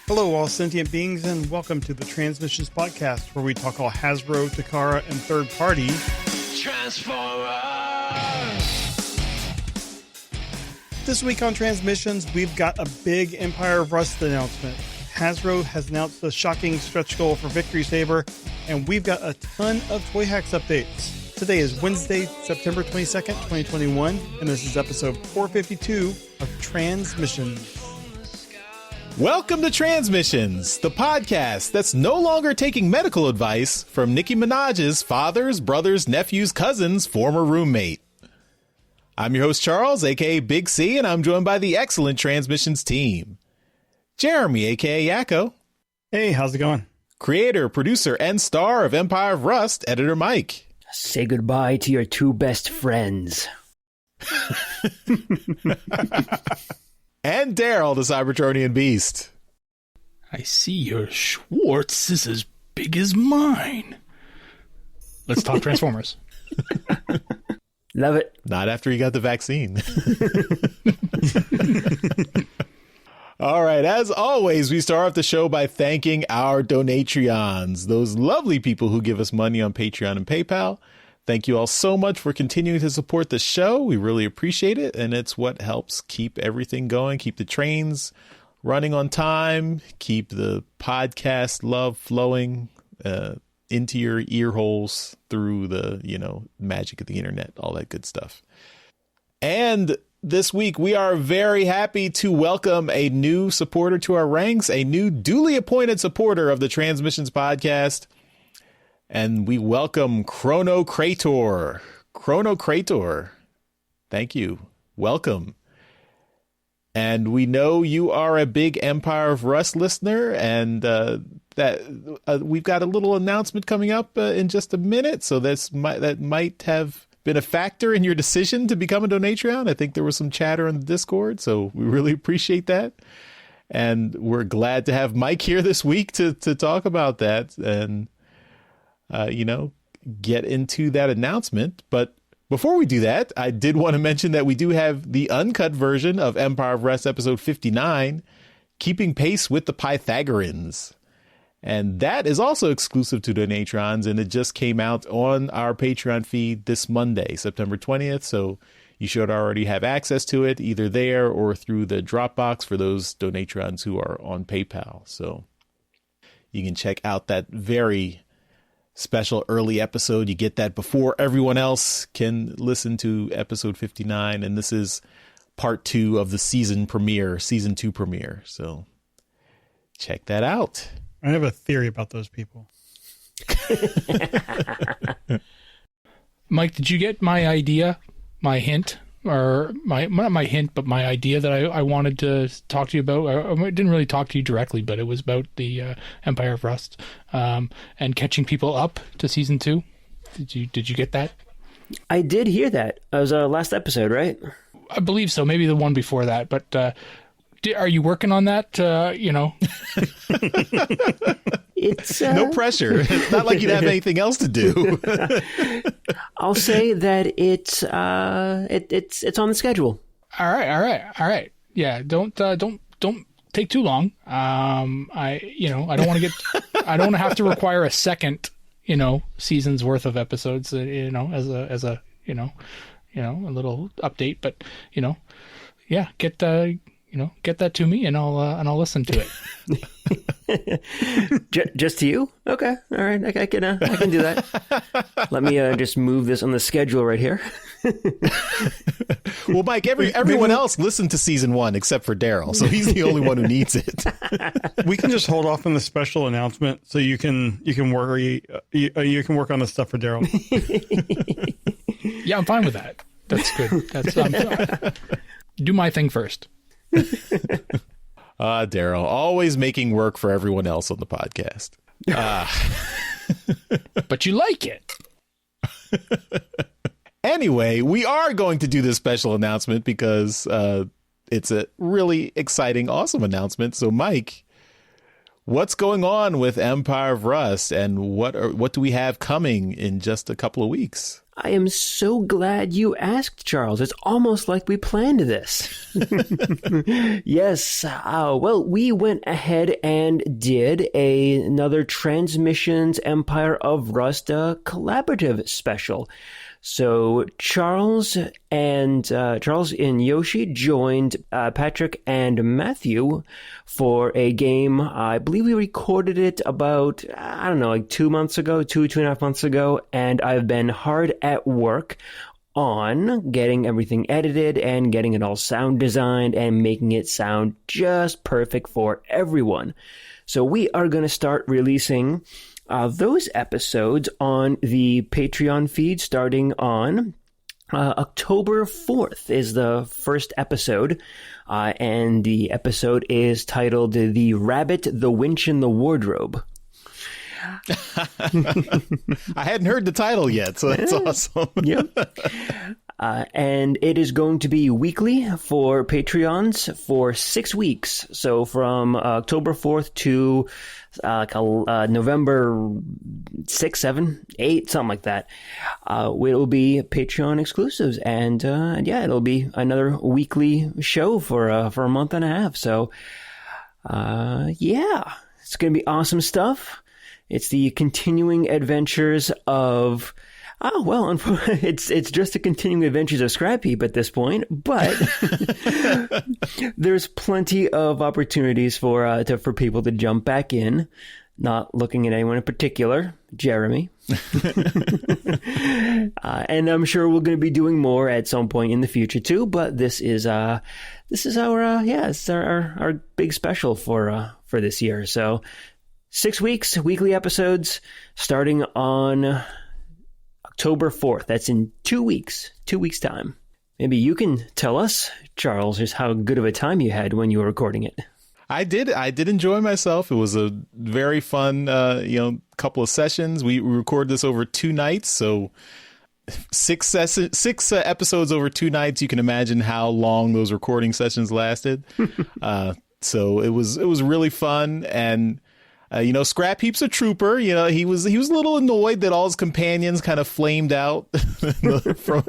Hello, all sentient beings, and welcome to the Transmissions Podcast, where we talk all Hasbro, Takara, and third-party Transformers! This week on Transmissions, we've got a big Empire of Rust announcement. Hasbro has announced a shocking stretch goal for Victory Saber, and we've got a ton of Toyhax updates. Today is Wednesday, September 22nd, 2021, and this is episode 452 of Transmissions. Welcome to Transmissions, the podcast that's no longer taking medical advice from Nicki Minaj's father's, brother's, nephew's, cousin's former roommate. I'm your host, Charles, aka Big C, and I'm joined by the excellent Transmissions team. Jeremy, aka Yakko. Hey, how's it going? Creator, producer, and star of Empire of Rust, editor Mike. Say goodbye to your two best friends. And Daryl, the Cybertronian Beast. I see your Schwartz is as big as mine. Let's talk Transformers. Love it. Not after he got the vaccine. All right, as always, we start off the show by thanking our Donatreons, those lovely people who give us money on Patreon and PayPal. Thank you all so much for continuing to support the show. We really appreciate it, and it's what helps keep everything going, keep the trains running on time, keep the podcast love flowing into your ear holes through the, magic of the internet, all that good stuff. And this week, we are very happy to welcome a new supporter to our ranks, a new duly appointed supporter of the Transmissions podcast. And we welcome Chrono Krator. Chrono Krator, thank you. Welcome. And we know you are a big Empire of Rust listener, and that we've got a little announcement coming up in just a minute. So that might have been a factor in your decision to become a Donatreon. I think there was some chatter in the Discord, so we really appreciate that. And we're glad to have Mike here this week to talk about that and get into that announcement. But before we do that, I did want to mention that we do have the uncut version of Empire of Rust episode 59, Keeping Pace with the Pythagoreans. And that is also exclusive to Donatrons, and it just came out on our Patreon feed this Monday, September 20th. So you should already have access to it either there or through the Dropbox for those Donatrons who are on PayPal. So you can check out that very special early episode. You get that before everyone else can listen to episode 59. And this is part 2 of the season 2 premiere. So check that out. I have a theory about those people. Mike, did you get my idea, my hint, or not my hint, but my idea that I wanted to talk to you about? I didn't really talk to you directly, but it was about the Empire of Rust and catching people up to season 2. Did you get that? I did hear that. It was our last episode, right? I believe so. Maybe the one before that, but are you working on that? It's no pressure. It's not like you'd have anything else to do. I'll say that it's on the schedule. All right. Yeah, don't take too long. I don't want to I don't have to require a second, season's worth of episodes, as a a little update, but yeah, get that to me and I'll listen to it. Just to you? Okay. All right. I can do that. Let me just move this on the schedule right here. Well, Mike, everyone else listened to season 1 except for Daryl, so he's the only one who needs it. We can just hold off on the special announcement so you can work on the stuff for Daryl. Yeah, I'm fine with that. That's good. Do my thing first. Daryl, always making work for everyone else on the podcast. But you like it. Anyway, we are going to do this special announcement because it's a really exciting, awesome announcement. So, Mike, what's going on with Empire of Rust, and what do we have coming in just a couple of weeks? I am so glad you asked, Charles. It's almost like we planned this. Yes. Well, we went ahead and did another Transmissions Empire of Rust collaborative special. So Charles and Yoshi joined Patrick and Matthew for a game. I believe we recorded it about, I don't know, like 2 months ago, two and a half months ago. And I've been hard at work on getting everything edited and getting it all sound designed and making it sound just perfect for everyone. So we are going to start releasing those episodes on the Patreon feed starting on October 4th is the first episode, and the episode is titled The Rabbit, the Winch, and the Wardrobe. I hadn't heard the title yet, so that's awesome. Yep. And it is going to be weekly for Patreons for 6 weeks. So from October 4th to November 6, 7, 8, something like that. It will be Patreon exclusives. And yeah, it'll be another weekly show for a month and a half. So yeah, it's going to be awesome stuff. It's the continuing adventures of... Oh, well, it's just the continuing adventures of Scrap Heap at this point, but there's plenty of opportunities for people to jump back in, not looking at anyone in particular, Jeremy. And I'm sure we're going to be doing more at some point in the future too, but this is our big special for this year. So 6 weeks, weekly episodes starting on October 4th. That's in 2 weeks. 2 weeks' time. Maybe you can tell us, Charles, just how good of a time you had when you were recording it. I did enjoy myself. It was a very fun, couple of sessions. We recorded this over 2 nights, so six episodes over 2 nights. You can imagine how long those recording sessions lasted. So it was really fun. And Scrap Heap's a trooper. He was a little annoyed that all his companions kind of flamed out from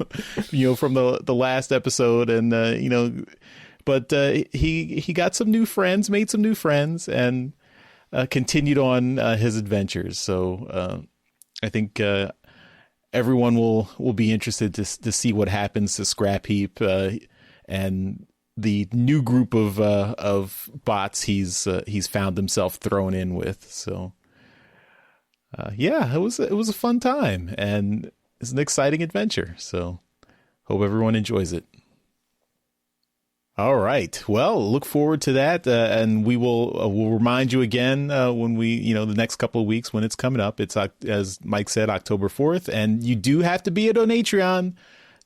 the last episode, and but he got some new friends, made some new friends, and continued on his adventures. So I think everyone will be interested to see what happens to Scrap Heap and the new group of bots he's found himself thrown in with. So yeah, it was a fun time, and it's an exciting adventure. So hope everyone enjoys it. All right. Well, look forward to that, and we'll remind you again when we the next couple of weeks when it's coming up. It's, as Mike said, October 4th, and you do have to be a Donatreon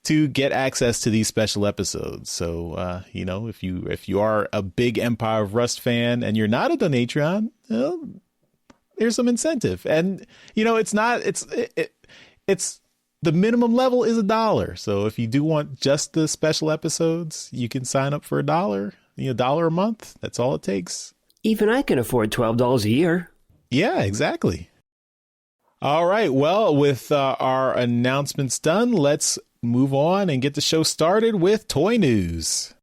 to get access to these special episodes. So, if you are a big Empire of Rust fan and you're not a Donatreon, well, there's some incentive. And, it's the minimum level is $1. So if you do want just the special episodes, you can sign up for $1, $1 a month. That's all it takes. Even I can afford $12 a year. Yeah, exactly. All right. Well, with our announcements done, let's move on and get the show started with toy news.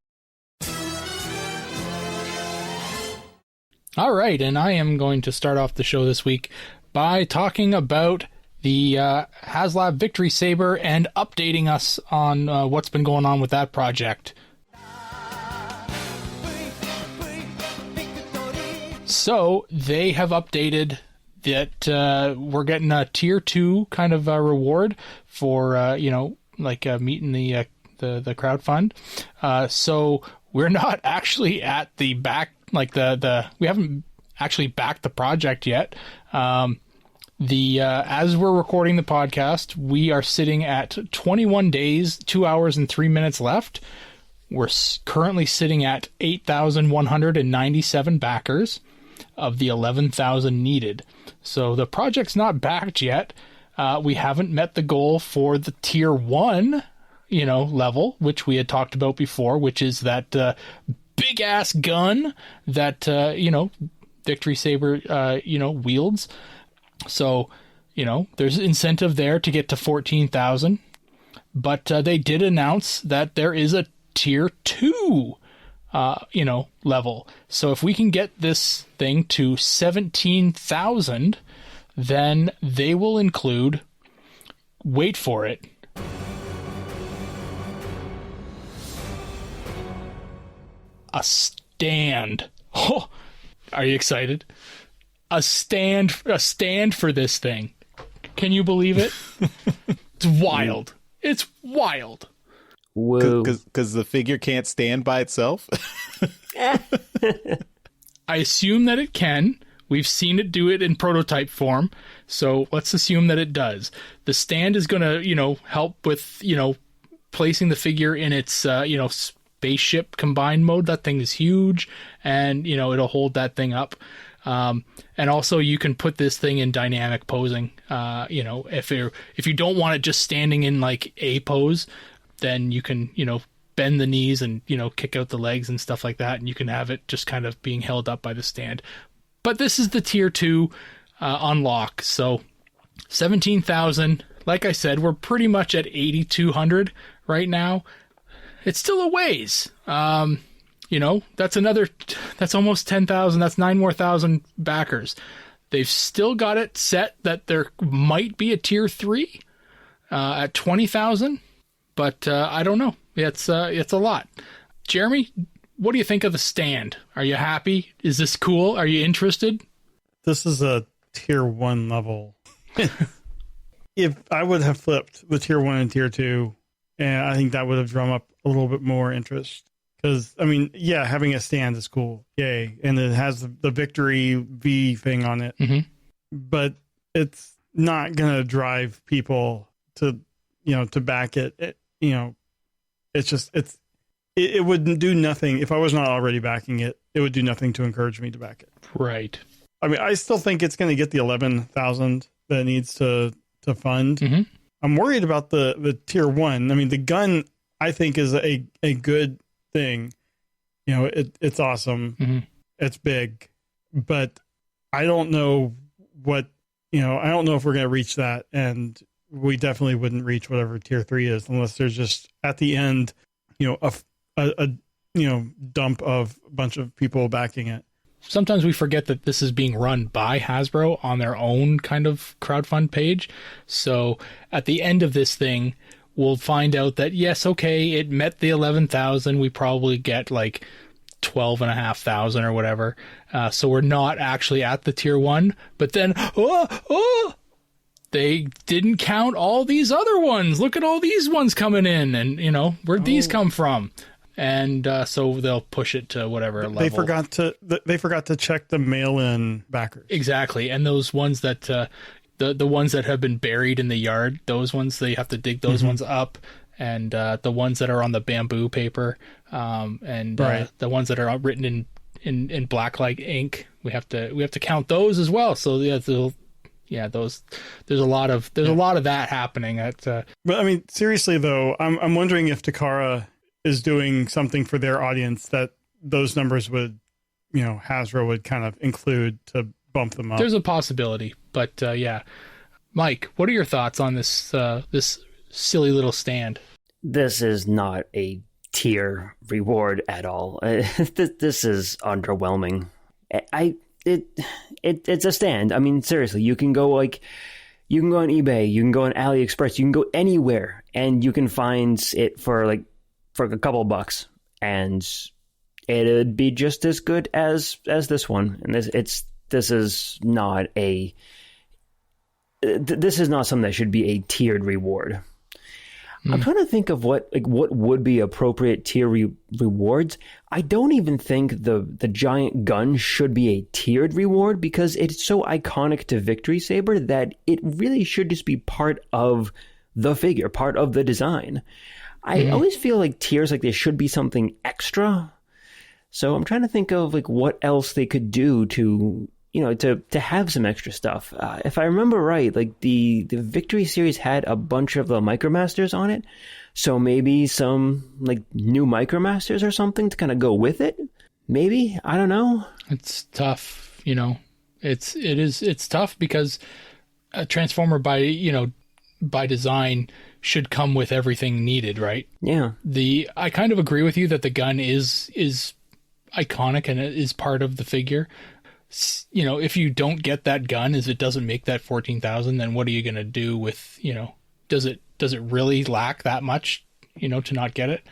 All right, and I am going to start off the show this week by talking about the Haslab Victory Saber and updating us on what's been going on with that project. So they have updated that we're getting a tier 2 kind of reward for meeting the crowdfund. So we're not actually at the back, we haven't actually backed the project yet. As we're recording the podcast, we are sitting at 21 days, 2 hours and 3 minutes left. We're currently sitting at 8,197 backers of the 11,000 needed. So the project's not backed yet. We haven't met the goal for the tier 1, level, which we had talked about before, which is that big ass gun that, Victory Saber, wields. So, there's incentive there to get to 14,000. but they did announce that there is a tier 2 level. So if we can get this thing to 17,000, then they will include, wait for it, a stand. Oh, are you excited? A stand for this thing. Can you believe it? It's wild. It's wild. Whoa. Because the figure can't stand by itself? I assume that it can. We've seen it do it in prototype form, so let's assume that it does. The stand is going to, help with, placing the figure in its, spaceship combined mode. That thing is huge, and, it'll hold that thing up. And also you can put this thing in dynamic posing. If you don't want it just standing in like a pose, then you can, bend the knees and, kick out the legs and stuff like that. And you can have it just kind of being held up by the stand. But this is the tier 2 unlock. So 17,000, like I said, we're pretty much at 8,200 right now. It's still a ways. That's almost 10,000. That's 9 more thousand backers. They've still got it set that there might be a tier 3 at 20,000, but I don't know. It's a lot. Jeremy, what do you think of the stand? Are you happy? Is this cool? Are you interested? This is a tier 1 level. If I would have flipped the tier 1 and tier 2, and I think that would have drawn up a little bit more interest. Because, having a stand is cool. Yay. And it has the Victory V thing on it. Mm-hmm. But it's not going to drive people to back it. It wouldn't do nothing. If I was not already backing it, it would do nothing to encourage me to back it. Right. I still think it's going to get the 11,000 that it needs to fund. Mm-hmm. I'm worried about the tier 1. The gun, I think, is a good thing. It's awesome. Mm-hmm. It's big, but I don't know I don't know if we're going to reach that, and we definitely wouldn't reach whatever tier 3 is unless there's just at the end, a dump of a bunch of people backing it. Sometimes we forget that this is being run by Hasbro on their own kind of crowdfund page. So at the end of this thing, we'll find out that, yes, okay, it met the 11,000. We probably get like 12,500 or whatever. So we're not actually at the tier 1. But then, they didn't count all these other ones. Look at all these ones coming in. And, where'd these come from? And so they'll push it to whatever level. They forgot to check the mail-in backers. Exactly. And those ones that... The ones that have been buried in the yard, those ones, they have to dig those ones up, and the ones that are on the bamboo paper, and right. The ones that are written in black like ink, we have to count those as well. So those there's a lot of that happening. But seriously though, I'm wondering if Takara is doing something for their audience that those numbers would, Hasbro would kind of include to bump them up. There's a possibility, but Mike, what are your thoughts on this this silly little stand? This is not a tier reward at all. This is underwhelming. It's a stand. Seriously, you can go on eBay, you can go on AliExpress, you can go anywhere, and you can find it for a couple bucks, and it'd be just as good as this one. And this is not something that should be a tiered reward. I'm trying to think of what would be appropriate tier rewards. I don't even think the giant gun should be a tiered reward because it's so iconic to Victory Saber that it really should just be part of the figure, part of the design. I always feel like tiers like this should be something extra. So I'm trying to think of what else they could do to have some extra stuff. If I remember right, the Victory series had a bunch of the Micromasters on it. So maybe some new Micromasters or something to kind of go with it. Maybe, I don't know. It's tough, it's tough because a Transformer by design should come with everything needed, right? Yeah. I kind of agree with you that the gun is iconic and it is part of the figure. You know, if you don't get that gun, as it doesn't make that 14,000, then what are you going to do with, you know, does it really lack that much, you know, to not get it?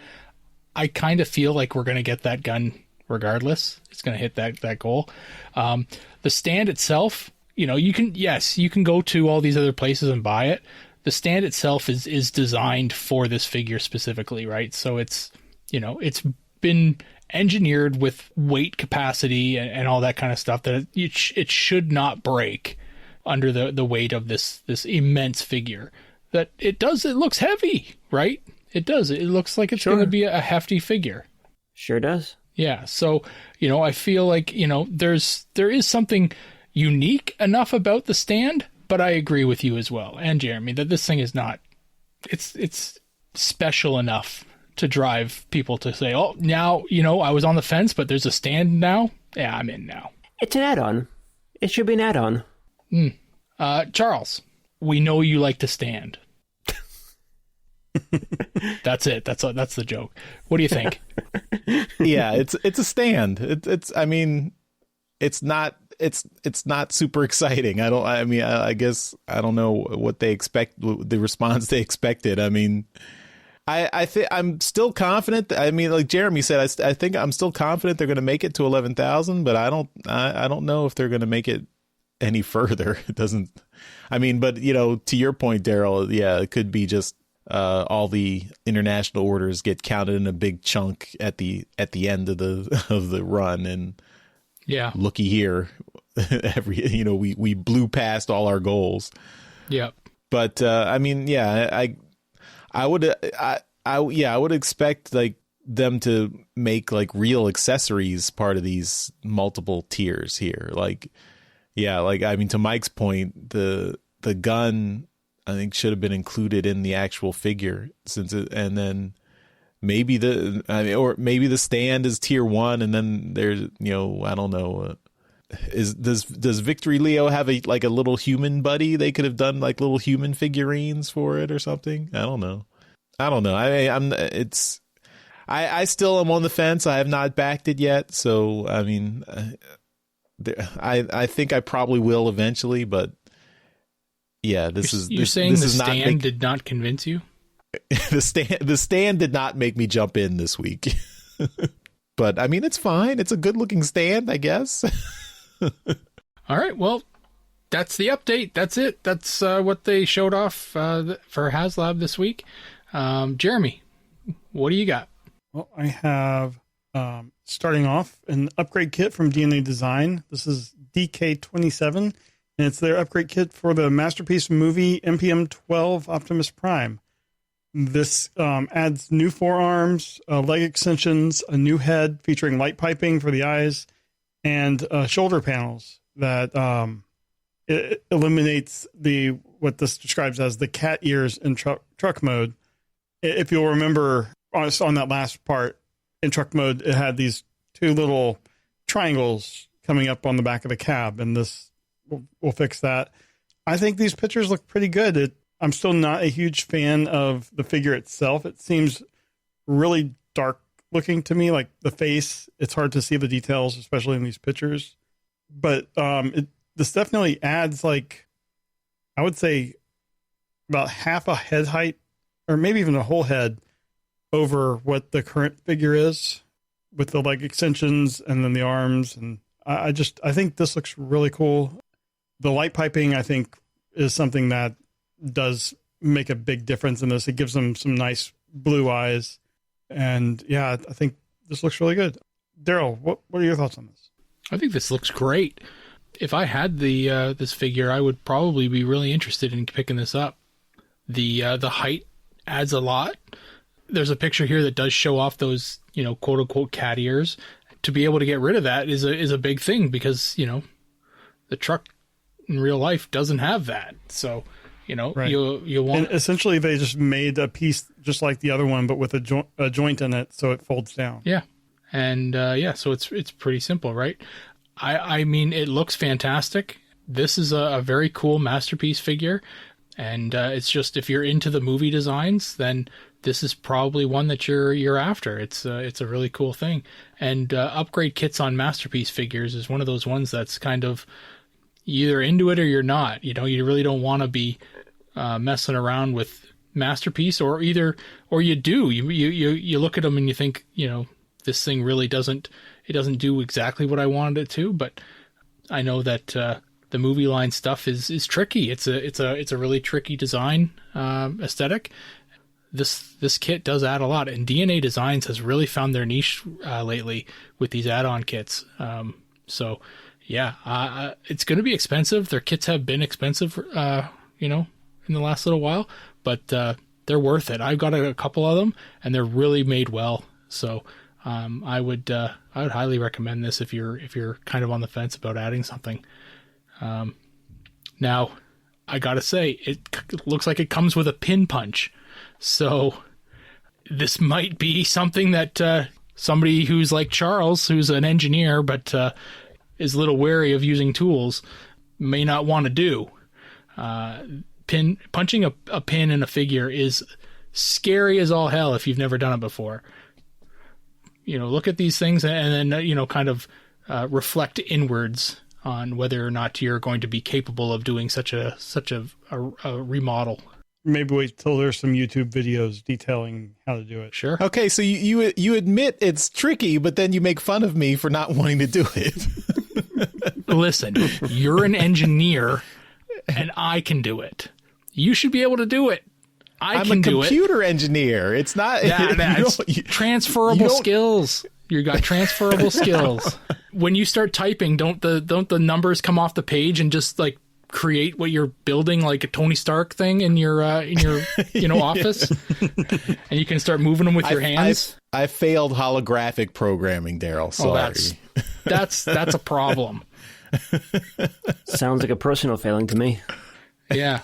I kind of feel like we're going to get that gun regardless. It's going to hit that goal. The stand itself, you know, you can go to all these other places and buy it. The stand itself is designed for this figure specifically, right? So it's, you know, it's been engineered with weight capacity and all that kind of stuff that it should not break under the weight of this immense figure. That it looks heavy, right? It does. It looks like it's going to be a hefty figure. Sure does. Yeah. So, you know, I feel like, you know, there is something unique enough about the stand, but I agree with you as well, and Jeremy, that this thing is not, it's special enough to drive people to say, oh, now, you know, I was on the fence, but there's a stand now. Yeah, I'm in now. It's an add-on. It should be an add-on. Charles, we know you like to stand. That's it. That's the joke. What do you think? Yeah, it's a stand. It's not super exciting. I guess I don't know what they expect, the response they expected. I mean, I think I'm still confident. I mean, like Jeremy said, I think I'm still confident they're going to make it to 11,000, but I don't know if they're going to make it any further. It doesn't. I mean, but you know, to your point, Daryl, yeah, it could be just all the international orders get counted in a big chunk at the end of the run, and yeah, looky here, we blew past all our goals. Yeah, but I mean, yeah, I would expect like them to make like real accessories part of these multiple tiers here. Like, yeah, like I mean, to Mike's point, the gun I think should have been included in the actual figure and then maybe maybe the stand is tier 1, and then there's, you know, I don't know. Does Victory Leo have a little human buddy? They could have done like little human figurines for it or something. I don't know. I still am on the fence. I have not backed it yet. So, I mean, I think I probably will eventually, but yeah, you're saying the stand did not convince you? The stand did not make me jump in this week. But I mean, it's fine. It's a good looking stand, I guess. All right. Well, that's the update. That's it. That's what they showed off for Haslab this week. Jeremy, what do you got? Well, I have starting off an upgrade kit from DNA Design. This is DK27, and it's their upgrade kit for the Masterpiece movie MPM 12 Optimus Prime. This adds new forearms, leg extensions, a new head featuring light piping for the eyes, and shoulder panels that it eliminates what this describes as the cat ears in truck mode. If you'll remember on that last part, in truck mode, it had these two little triangles coming up on the back of the cab, and this will fix that. I think these pictures look pretty good. I'm still not a huge fan of the figure itself. It seems really dark looking to me, like the face. It's hard to see the details, especially in these pictures. But this definitely adds, like, I would say about half a head height, or maybe even a whole head, over what the current figure is, with the leg extensions and then the arms. And I think this looks really cool. The light piping, I think, is something that does make a big difference in this. It gives them some nice blue eyes. And yeah, I think this looks really good. Daryl, what are your thoughts on this? I think this looks great. If I had this figure, I would probably be really interested in picking this up. The height adds a lot. There's a picture here that does show off those, you know, quote unquote cat ears. To be able to get rid of that is a big thing, because, you know, the truck in real life doesn't have that. So, you know, right. you want. And essentially, they just made a piece just like the other one, but with a joint in it, so it folds down. Yeah, and so it's pretty simple, right? I mean, it looks fantastic. This is a very cool masterpiece figure, And it's just, if you're into the movie designs, then this is probably one that you're after. It's a really cool thing. And upgrade kits on Masterpiece figures is one of those ones that's kind of either into it or you're not. You really don't want to be messing around with Masterpiece, or you do. You look at them and you think, this thing really doesn't do exactly what I wanted it to. But I know that the movie line stuff is tricky. It's a really tricky design aesthetic. This kit does add a lot, and DNA Designs has really found their niche lately with these add-on kits. So yeah, it's going to be expensive. Their kits have been expensive, in the last little while, but they're worth it. I've got a couple of them, and they're really made well. So I would highly recommend this if you're kind of on the fence about adding something. Now, I gotta say, it looks like it comes with a pin punch. So this might be something that somebody who's like Charles, who's an engineer but is a little wary of using tools, may not want to do. Punching a pin in a figure is scary as all hell if you've never done it before. Look at these things and then kind of reflect inwards on whether or not you're going to be capable of doing such a remodel. Maybe wait till there's some YouTube videos detailing how to do it. Sure. Okay, so you admit it's tricky, but then you make fun of me for not wanting to do it. Listen, you're an engineer, and I can do it. You should be able to do it. I'm a computer engineer. It's not transferable skills. You got transferable skills. When you start typing, don't the numbers come off the page and just like create what you're building, like a Tony Stark thing in your office, and you can start moving them with your hands. I failed holographic programming, Daryl. Sorry. That's a problem. Sounds like a personal failing to me. Yeah,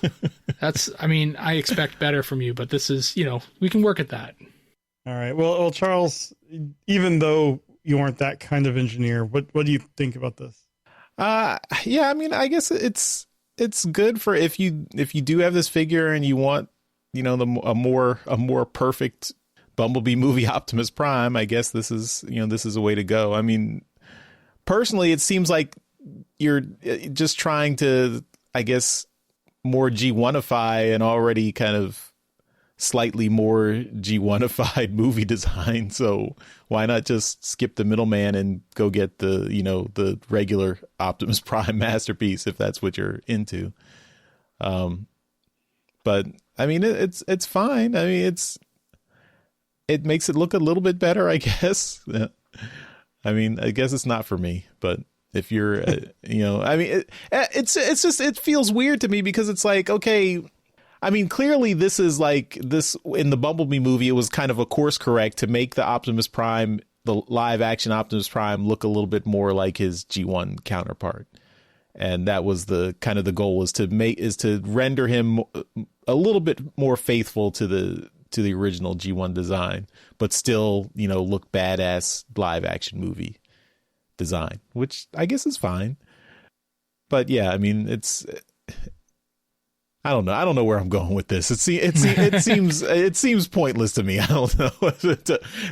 I expect better from you, but this is, we can work at that. All right. Well, Charles, even though you aren't that kind of engineer, what do you think about this? Yeah, I guess it's good for if you do have this figure and you want, a more perfect Bumblebee movie Optimus Prime. I guess this is a way to go. Personally, it seems like you're just trying to, I guess, more G1ify an already kind of slightly more G1ified movie design. So why not just skip the middleman and go get the regular Optimus Prime masterpiece if that's what you're into. But it's fine. It makes it look a little bit better, I guess. I guess it's not for me, but if you're, it's just, it feels weird to me because it's like, okay, clearly this is like this in the Bumblebee movie. It was kind of a course correct to make the Optimus Prime, the live action Optimus Prime, look a little bit more like his G1 counterpart. And that was the kind of the goal, is to render him a little bit more faithful to the original G1 design, but still, look badass live action movie design, which I guess is fine. But yeah, it's, I don't know where I'm going with this. It seems pointless to me. I don't know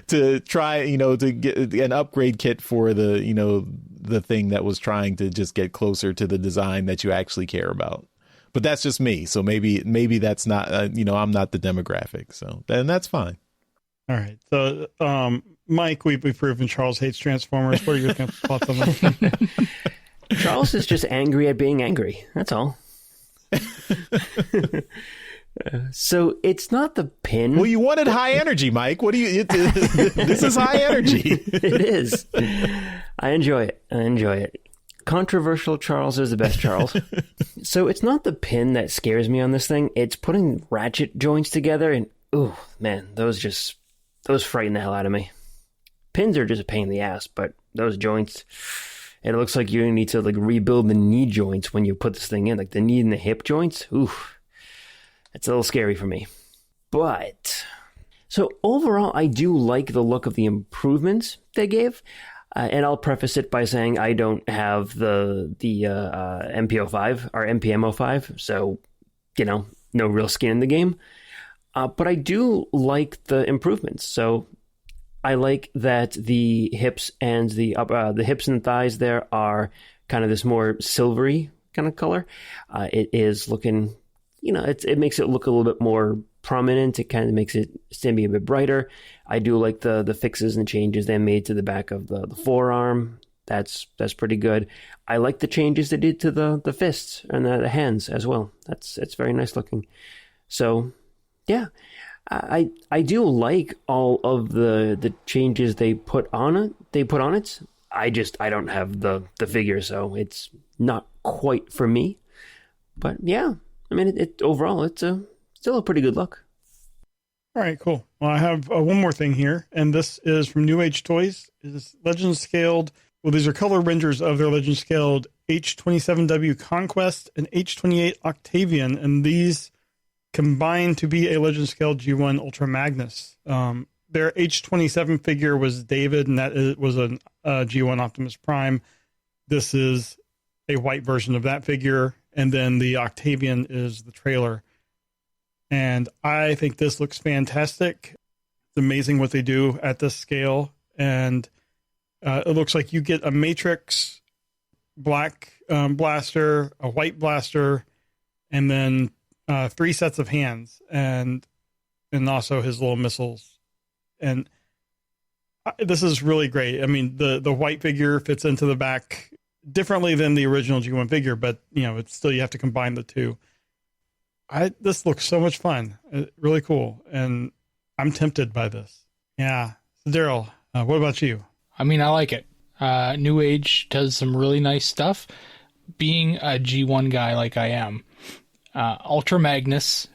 to try, to get an upgrade kit for the thing that was trying to just get closer to the design that you actually care about. But that's just me. So maybe that's not, I'm not the demographic. So then that's fine. All right. So, Mike, we've proven Charles hates Transformers. What are your thoughts on that? Charles is just angry at being angry. That's all. So it's not the pin. Well, you wanted high energy, Mike. What do you? This is high energy. It is. I enjoy it. Controversial Charles is the best Charles. So it's not the pin that scares me on this thing. It's putting ratchet joints together, and oh man, those frighten the hell out of me. Pins are just a pain in the ass, but those joints, it looks like you need to rebuild the knee joints when you put this thing in, like the knee and the hip joints. Oof, it's a little scary for me. But so overall, I do like the look of the improvements they gave. And I'll preface it by saying I don't have the MPO5 or MPMO5, so no real skin in the game. But I do like the improvements. So I like that the hips and the hips and thighs there are kind of this more silvery kind of color. It is looking, it makes it look a little bit more prominent. It kind of makes it stand be a bit brighter. I do like the fixes and changes they made to the back of the forearm. That's pretty good. I like the changes they did to the fists and the hands as well. It's very nice looking. So, yeah, I do like all of the changes they put on it. I don't have the figure, so it's not quite for me. But yeah, I mean, it overall it's still a pretty good look. All right, cool. Well, I have one more thing here, and this is from New Age Toys. It's Legend Scaled. Well, these are color renders of their Legend Scaled H27W Conquest and H28 Octavian, and these combine to be a Legend Scaled G1 Ultra Magnus. Their H27 figure was David, and that was a G1 Optimus Prime. This is a white version of that figure, and then the Octavian is the trailer. And I think this looks fantastic. It's amazing what they do at this scale, and it looks like you get a Matrix black blaster, a white blaster, and then 3 sets of hands, and also his little missiles. And this is really great. I mean, the white figure fits into the back differently than the original G1 figure, but it's still, you have to combine the two. This looks so much fun, really cool, and I'm tempted by this. Yeah, so Daryl, what about you? I mean, I like it. New Age does some really nice stuff. Being a G1 guy like I am, Ultra Magnus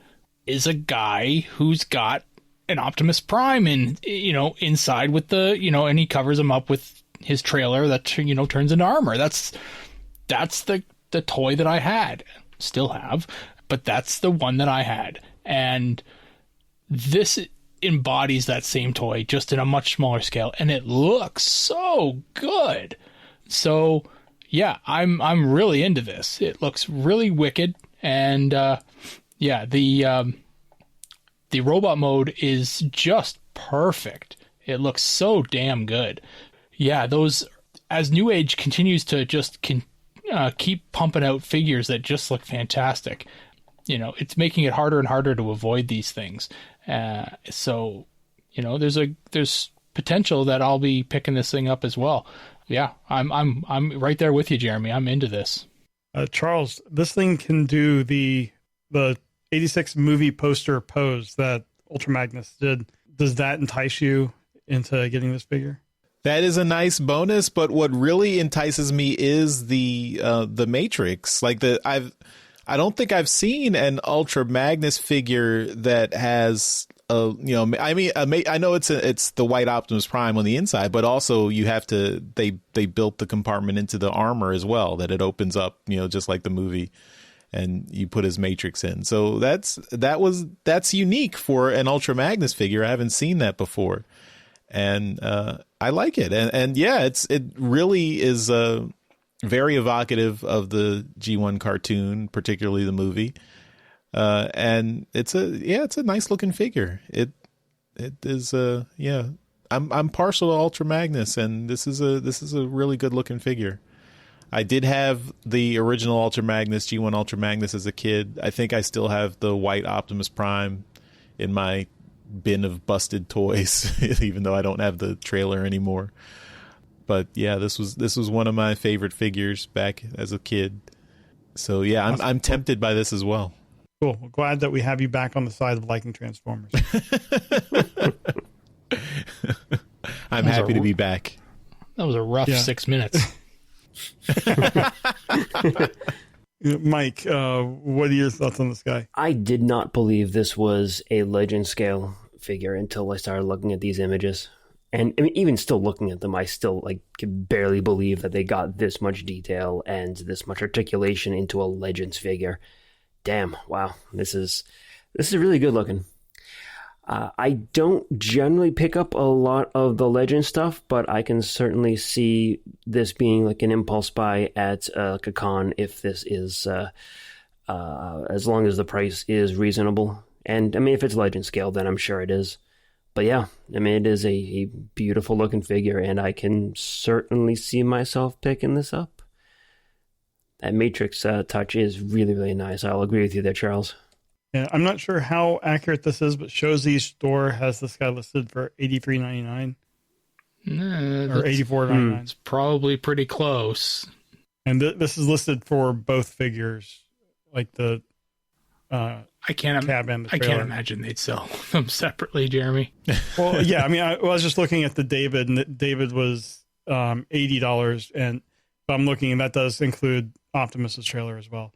is a guy who's got an Optimus Prime inside with the, and he covers him up with his trailer that, turns into armor. That's the toy that I had, still have, but that's the one that I had. And this embodies that same toy, just in a much smaller scale, and it looks so good. So yeah, I'm really into this. It looks really wicked, and the robot mode is just perfect. It looks so damn good. Yeah, those, as New Age continues to just keep pumping out figures that just look fantastic, it's making it harder and harder to avoid these things. So there's potential that I'll be picking this thing up as well. Yeah, I'm right there with you, Jeremy. I'm into this. Charles, this thing can do the 86 movie poster pose that Ultra Magnus did. Does that entice you into getting this figure? That is a nice bonus, but what really entices me is the Matrix. I don't think I've seen an Ultra Magnus figure that has I know it's the white Optimus Prime on the inside, but also you have to, they built the compartment into the armor as well, that it opens up, just like the movie, and you put his Matrix in. So that's unique for an Ultra Magnus figure. I haven't seen that before, and I like it. And yeah, it really is very evocative of the G1 cartoon, particularly the movie. And it's a nice looking figure. It is I'm partial to Ultra Magnus, and this is a really good looking figure. I did have the original Ultra Magnus, G1 Ultra Magnus, as a kid. I think I still have the white Optimus Prime in my bin of busted toys, even though I don't have the trailer anymore. But yeah, this was one of my favorite figures back as a kid. So yeah, I'm tempted by this as well. Cool. Well, glad that we have you back on the side of liking Transformers. I'm happy to be back. That was a rough 6 minutes. Mike, what are your thoughts on this guy? I did not believe this was a Legend scale figure until I started looking at these images. And I mean, even still looking at them, I still can barely believe that they got this much detail and this much articulation into a Legends figure. Damn, wow, this is really good looking. I don't generally pick up a lot of the Legend stuff, but I can certainly see this being like an impulse buy at a con if this is as long as the price is reasonable. And I mean, if it's legend scale, then I'm sure it is. But yeah, I mean, it is a beautiful looking figure, and I can certainly see myself picking this up. That Matrix touch is really, really nice. I'll agree with you there, Charles. Yeah, I'm not sure how accurate this is, but Shozi's store has this guy listed for $83.99 or $84.99. It's probably pretty close. And this is listed for both figures, like the I can't imagine they'd sell them separately, Jeremy. Well, yeah, I mean, I was just looking at the David, and David was $80, and I'm looking, and that does include Optimus's trailer as well.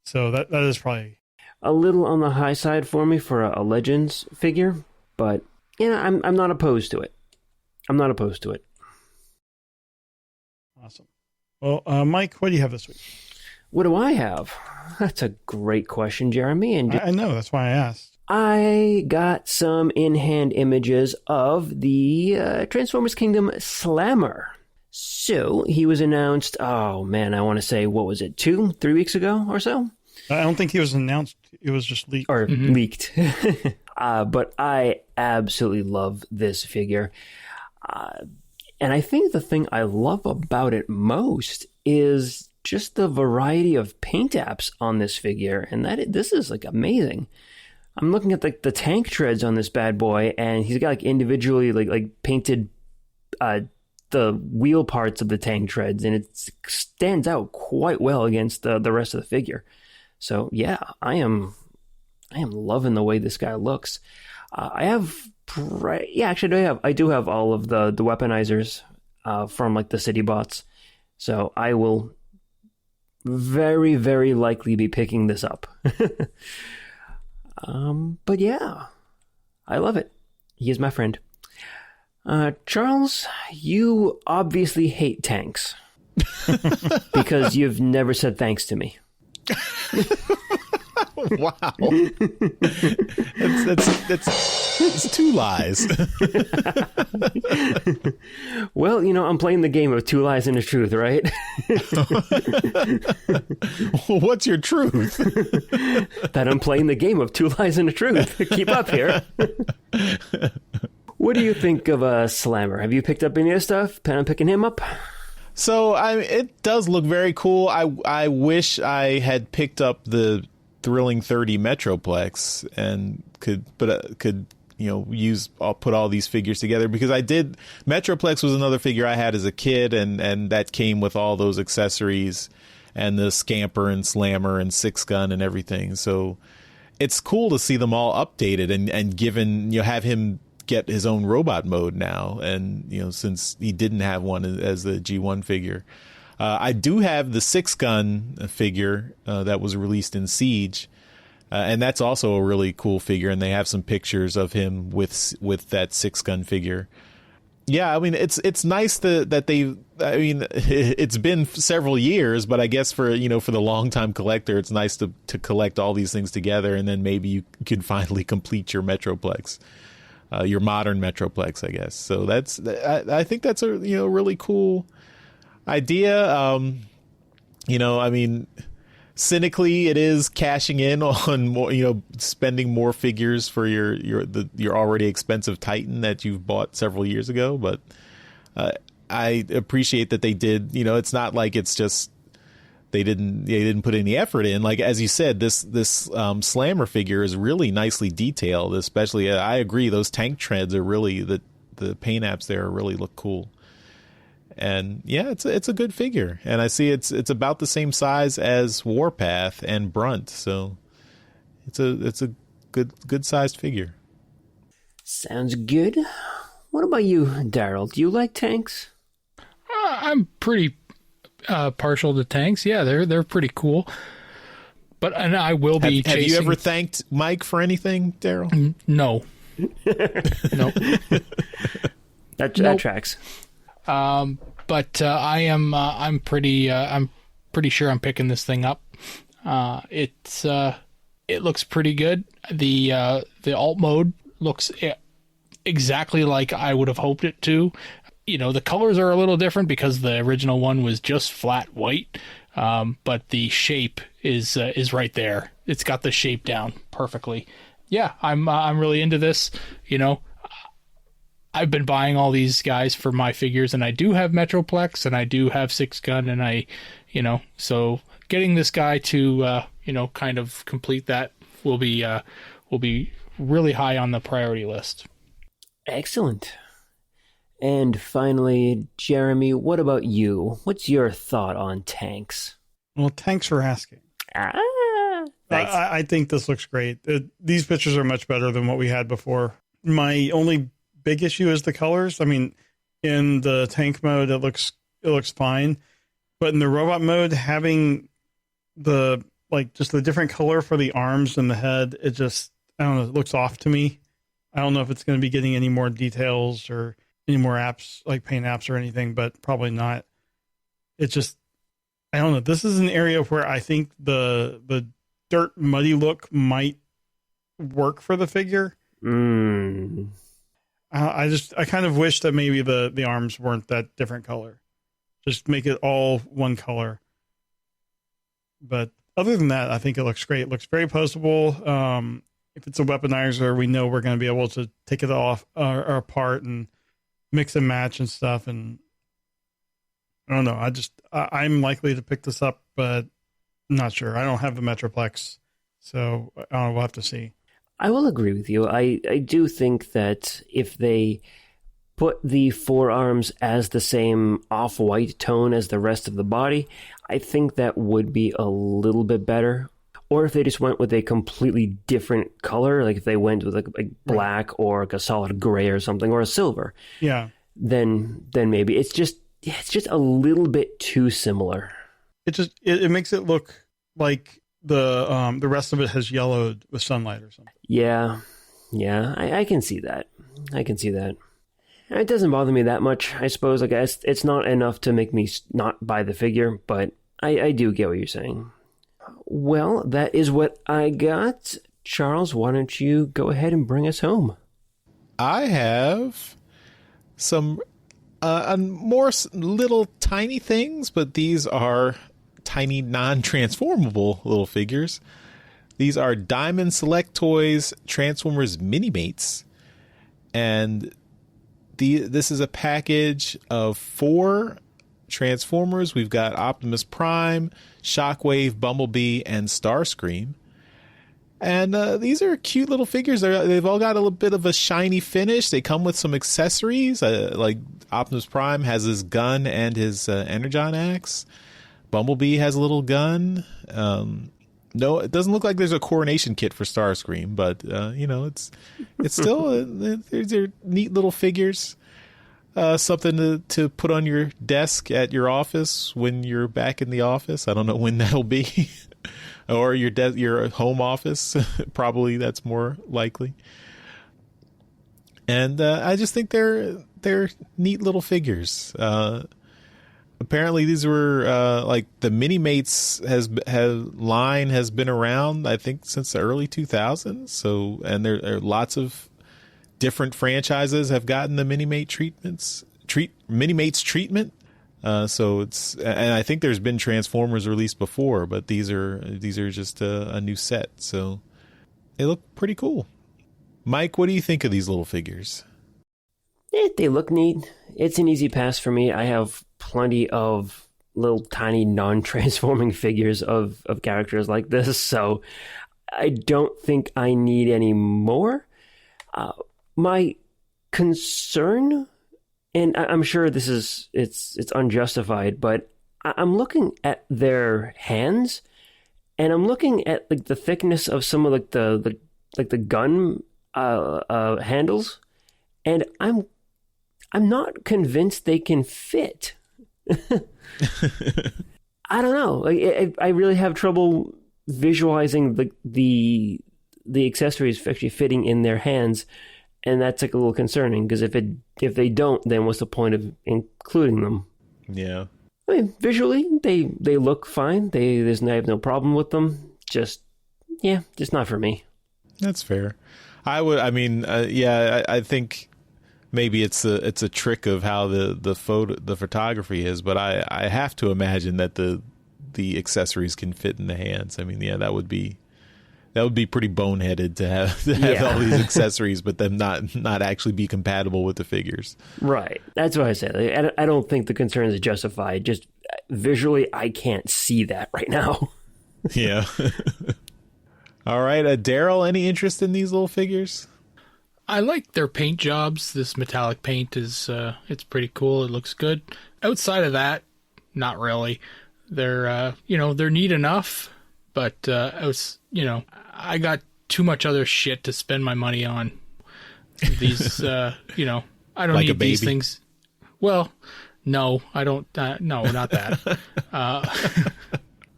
So that is probably a little on the high side for me for a Legends figure, but you know, I'm not opposed to it. I'm not opposed to it. Awesome. Well, Mike, what do you have this week? What do I have? That's a great question, Jeremy. And I know, that's why I asked. I got some in-hand images of the Transformers Kingdom Slammer. So he was announced, oh man, I want to say, what was it, 2-3 weeks ago or so? I don't think he was announced. It was just leaked. Or leaked. But I absolutely love this figure. And I think the thing I love about it most is just the variety of paint apps on this figure. And this is like amazing. I'm looking at the tank treads on this bad boy, and he's got like individually like painted the wheel parts of the tank treads, and it stands out quite well against the rest of the figure. So yeah, I am loving the way this guy looks. I do have all of the weaponizers from like the city bots, so I will very, very likely be picking this up. But yeah, I love it. He is my friend. Charles, you obviously hate tanks because you've never said thanks to me. Wow. It's two lies. Well, you know, I'm playing the game of two lies and a truth, right? What's your truth? That I'm playing the game of two lies and a truth. Keep up here. What do you think of Slammer? Have you picked up any of the stuff? Plan on picking him up? So it does look very cool. I wish I had picked up the Thrilling 30 Metroplex and could I'll put all these figures together, because Metroplex was another figure I had as a kid, and that came with all those accessories and the Scamper and Slammer and Six Gun and everything. So it's cool to see them all updated and given, have him get his own robot mode now, and since he didn't have one as the G1 figure. I do have the Six Gun figure that was released in Siege, and that's also a really cool figure, and they have some pictures of him with that Six Gun figure. Yeah, I mean, it's nice that they. I mean, it's been several years, but I guess for the longtime collector, it's nice to collect all these things together, and then maybe you could finally complete your Metroplex. Your modern Metroplex, I guess. So I think that's a really cool idea. I mean, cynically, it is cashing in on more, spending more figures for your already expensive Titan that you've bought several years ago. But I appreciate that they did. It's not like it's just they didn't put any effort in. Like, as you said, this Slammer figure is really nicely detailed. Especially, I agree, those tank treads are really the paint apps there really look cool. And yeah, it's a good figure, and I see it's about the same size as Warpath and Brunt, so it's a good sized figure. Sounds good. What about you, Daryl? Do you like tanks? I'm pretty partial to tanks. Yeah, they're pretty cool. But I will be. Have you ever thanked Mike for anything, Daryl? No. No. That tracks. But I'm pretty sure I'm picking this thing up. It looks pretty good. The alt mode looks exactly like I would have hoped it to. the colors are a little different because the original one was just flat white, but the shape is right there. It's got the shape down perfectly. Yeah, I'm really into this. I've been buying all these guys for my figures, and I do have Metroplex, and I do have Six Gun, and so getting this guy to kind of complete that will be really high on the priority list. Excellent. And finally, Jeremy, what about you? What's your thought on tanks? Well, thanks for asking. Thanks. I think this looks great. These pictures are much better than what we had before. My only big issue is the colors. I mean, in the tank mode, it looks fine, but in the robot mode, having just the different color for the arms and the head, I don't know, it looks off to me. I don't know if it's going to be getting any more details or any more apps, like paint apps or anything, but probably not. It's just, I don't know. This is an area where I think the dirt muddy look might work for the figure. I kind of wish that maybe the arms weren't that different color. Just make it all one color. But other than that, I think it looks great. It looks very posable. If it's a weaponizer, we know we're going to be able to take it off or apart and mix and match and stuff. And I don't know. I'm likely to pick this up, but I'm not sure. I don't have the Metroplex, so we'll have to see. I will agree with you. I do think that if they put the forearms as the same off-white tone as the rest of the body, I think that would be a little bit better. Or if they just went with a completely different color, like if they went with like black or like a solid gray or something, or a silver. Yeah. Then maybe it's just a little bit too similar. It makes it look like the rest of it has yellowed with sunlight or something. Yeah, I can see that. It doesn't bother me that much, I suppose. I guess it's not enough to make me not buy the figure, but I do get what you're saying. Well, that is what I got. Charles, why don't you go ahead and bring us home? I have some more little tiny things, but these are tiny non-transformable little figures. These are Diamond Select Toys Transformers Mini-Mates. And this is a package of 4 Transformers. We've got Optimus Prime, Shockwave, Bumblebee, and Starscream. And these are cute little figures. They've all got a little bit of a shiny finish. They come with some accessories. Like Optimus Prime has his gun and his Energon axe. Bumblebee has a little gun. No, it doesn't look like there's a coronation kit for Starscream, but it's still they're neat little figures. Something to put on your desk at your office when you're back in the office. I don't know when that'll be, or your home office. Probably that's more likely. And I just think they're neat little figures. Apparently, these were like the Mini-Mates line has been around, I think, since the early 2000s. So, and there are lots of different franchises have gotten the Mini-Mates treatment. So it's, and I think there's been Transformers released before, but these are just a new set. So they look pretty cool. Mike, what do you think of these little figures? They look neat. It's an easy pass for me. I have plenty of little tiny non-transforming figures of characters like this, so I don't think I need any more. My concern, and I'm sure it's unjustified, but I'm looking at their hands, and I'm looking at like the thickness of some of like the gun handles, and I'm not convinced they can fit. I don't know. I really have trouble visualizing the accessories actually fitting in their hands, and that's like a little concerning because if they don't, then what's the point of including them? Yeah. I mean, visually they look fine. I have no problem with them. Just not for me. That's fair. I think maybe it's a trick of how the photography is, but I have to imagine that the accessories can fit in the hands. I mean, yeah, that would be pretty boneheaded to have all these accessories, but them not actually be compatible with the figures. Right. That's what I said. Like, I don't think the concern is justified. Just visually, I can't see that right now. Yeah. All right, Daryl, any interest in these little figures? I like their paint jobs. This metallic paint is it's pretty cool. It looks good. Outside of that, not really. They're they're neat enough, but I got too much other shit to spend my money on. These I don't like need these things. Well, no, I don't. No, not that.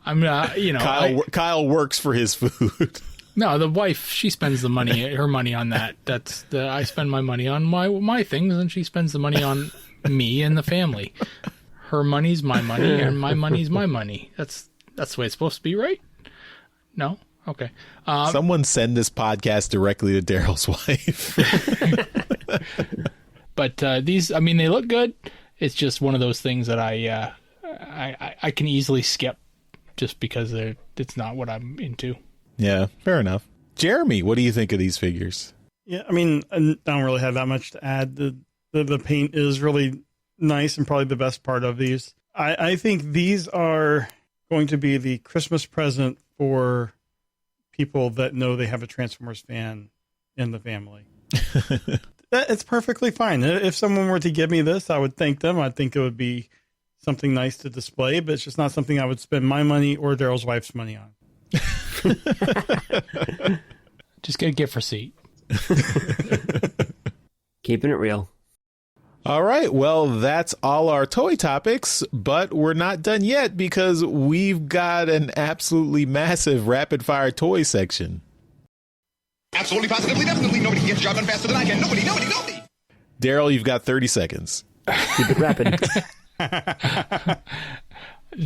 I'm not. Kyle works for his food. No, the wife, she spends her money on that. I spend my money on my things, and she spends the money on me and the family. Her money's my money, and my money's my money. That's the way it's supposed to be, right? No? Okay. Someone send this podcast directly to Daryl's wife. But these, I mean, they look good. It's just one of those things that I can easily skip just because it's not what I'm into. Yeah, fair enough. Jeremy, what do you think of these figures? Yeah, I mean, I don't really have that much to add. The paint is really nice and probably the best part of these. I think these are going to be the Christmas present for people that know they have a Transformers fan in the family. It's perfectly fine. If someone were to give me this, I would thank them. I think it would be something nice to display, but it's just not something I would spend my money or Daryl's wife's money on. Just get a gift receipt. Keeping it real. All right, well, that's all our toy topics, but we're not done yet because we've got an absolutely massive rapid fire toy section. Absolutely, positively, definitely. Nobody gets the job done faster than I can. Nobody. Daryl, you've got 30 seconds. Keep it rapid.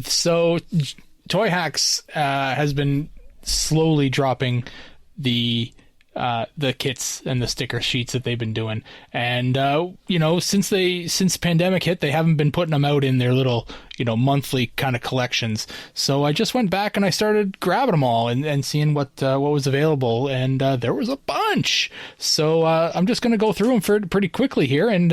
So, Toyhax has been slowly dropping the kits and the sticker sheets that they've been doing, and since pandemic hit, they haven't been putting them out in their little monthly kind of collections. So I just went back and I started grabbing them all and seeing what was available, and there was a bunch. So I'm just going to go through them pretty quickly here, and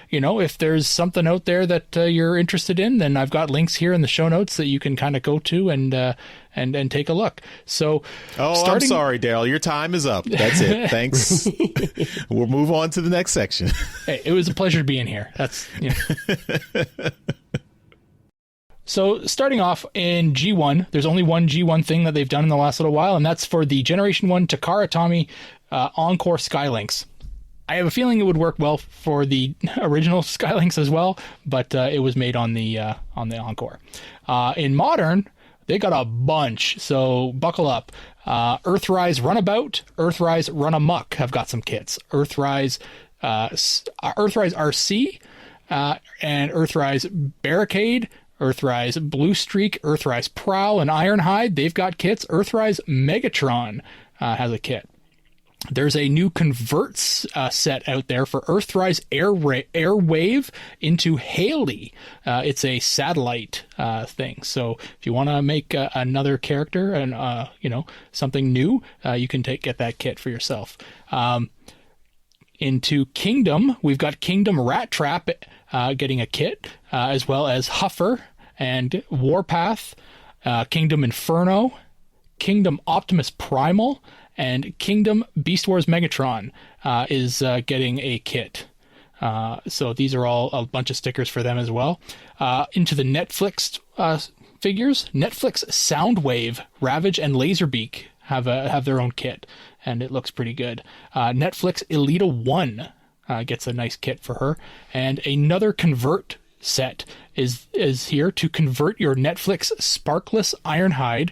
if there's something out there that you're interested in, then I've got links here in the show notes that you can kind of go to and take a look. So, I'm sorry, Daryl, your time is up. That's it. Thanks. We'll move on to the next section. Hey, it was a pleasure being here. That's So starting off in G1, there's only one G1 thing that they've done in the last little while, and that's for the Generation 1 Takara Tomy Encore Skylinks. I have a feeling it would work well for the original Skylinks as well, but it was made on the Encore. In Modern, they got a bunch, so buckle up. Earthrise Runabout, Earthrise Run Amok have got some kits. Earthrise RC, and Earthrise Barricade, Earthrise Blue Streak, Earthrise Prowl, and Ironhide, they've got kits. Earthrise Megatron has a kit. There's a new converts set out there for Earthrise Airwave into Haley. It's a satellite thing. So if you want to make another character and something new, you can get that kit for yourself. Into Kingdom, we've got Kingdom Rat Trap getting a kit, as well as Huffer and Warpath, Kingdom Inferno, Kingdom Optimus Primal, and Kingdom Beast Wars Megatron is getting a kit. So these are all a bunch of stickers for them as well. Into the Netflix figures, Netflix Soundwave, Ravage, and Laserbeak have their own kit, and it looks pretty good. Netflix Elita 1 gets a nice kit for her, and another convert set is here to convert your Netflix Sparkless Ironhide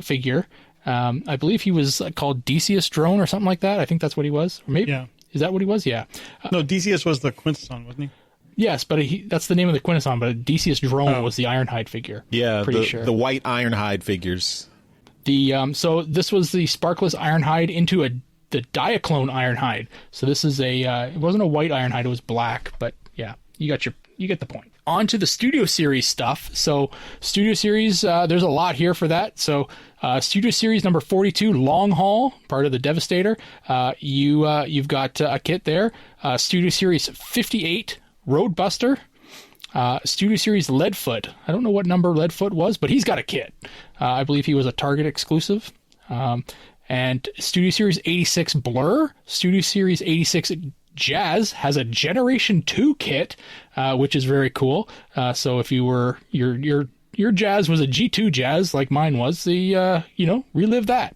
figure. I believe he was called Decius Drone or something like that. I think that's what he was. Or maybe, yeah. Is that what he was? Yeah. No, Decius was the Quintesson, wasn't he? Yes, but that's the name of the Quintesson, but Decius Drone was the Ironhide figure. Yeah, pretty sure. The white Ironhide figures. So this was the Sparkless Ironhide into a Diaclone Ironhide. So this is it wasn't a white Ironhide, it was black, but yeah, you get the point. On to the Studio Series stuff. So Studio Series, there's a lot here for that. So Studio Series number 42, Long Haul, part of the Devastator. You've got a kit there. Studio Series 58, Roadbuster. Studio Series Leadfoot. I don't know what number Leadfoot was, but he's got a kit. I believe he was a Target exclusive. And Studio Series 86 Blur, Studio Series 86 Jazz has a Generation 2 kit, which is very cool. So if you were your Jazz was a G2 Jazz like mine was, relive that.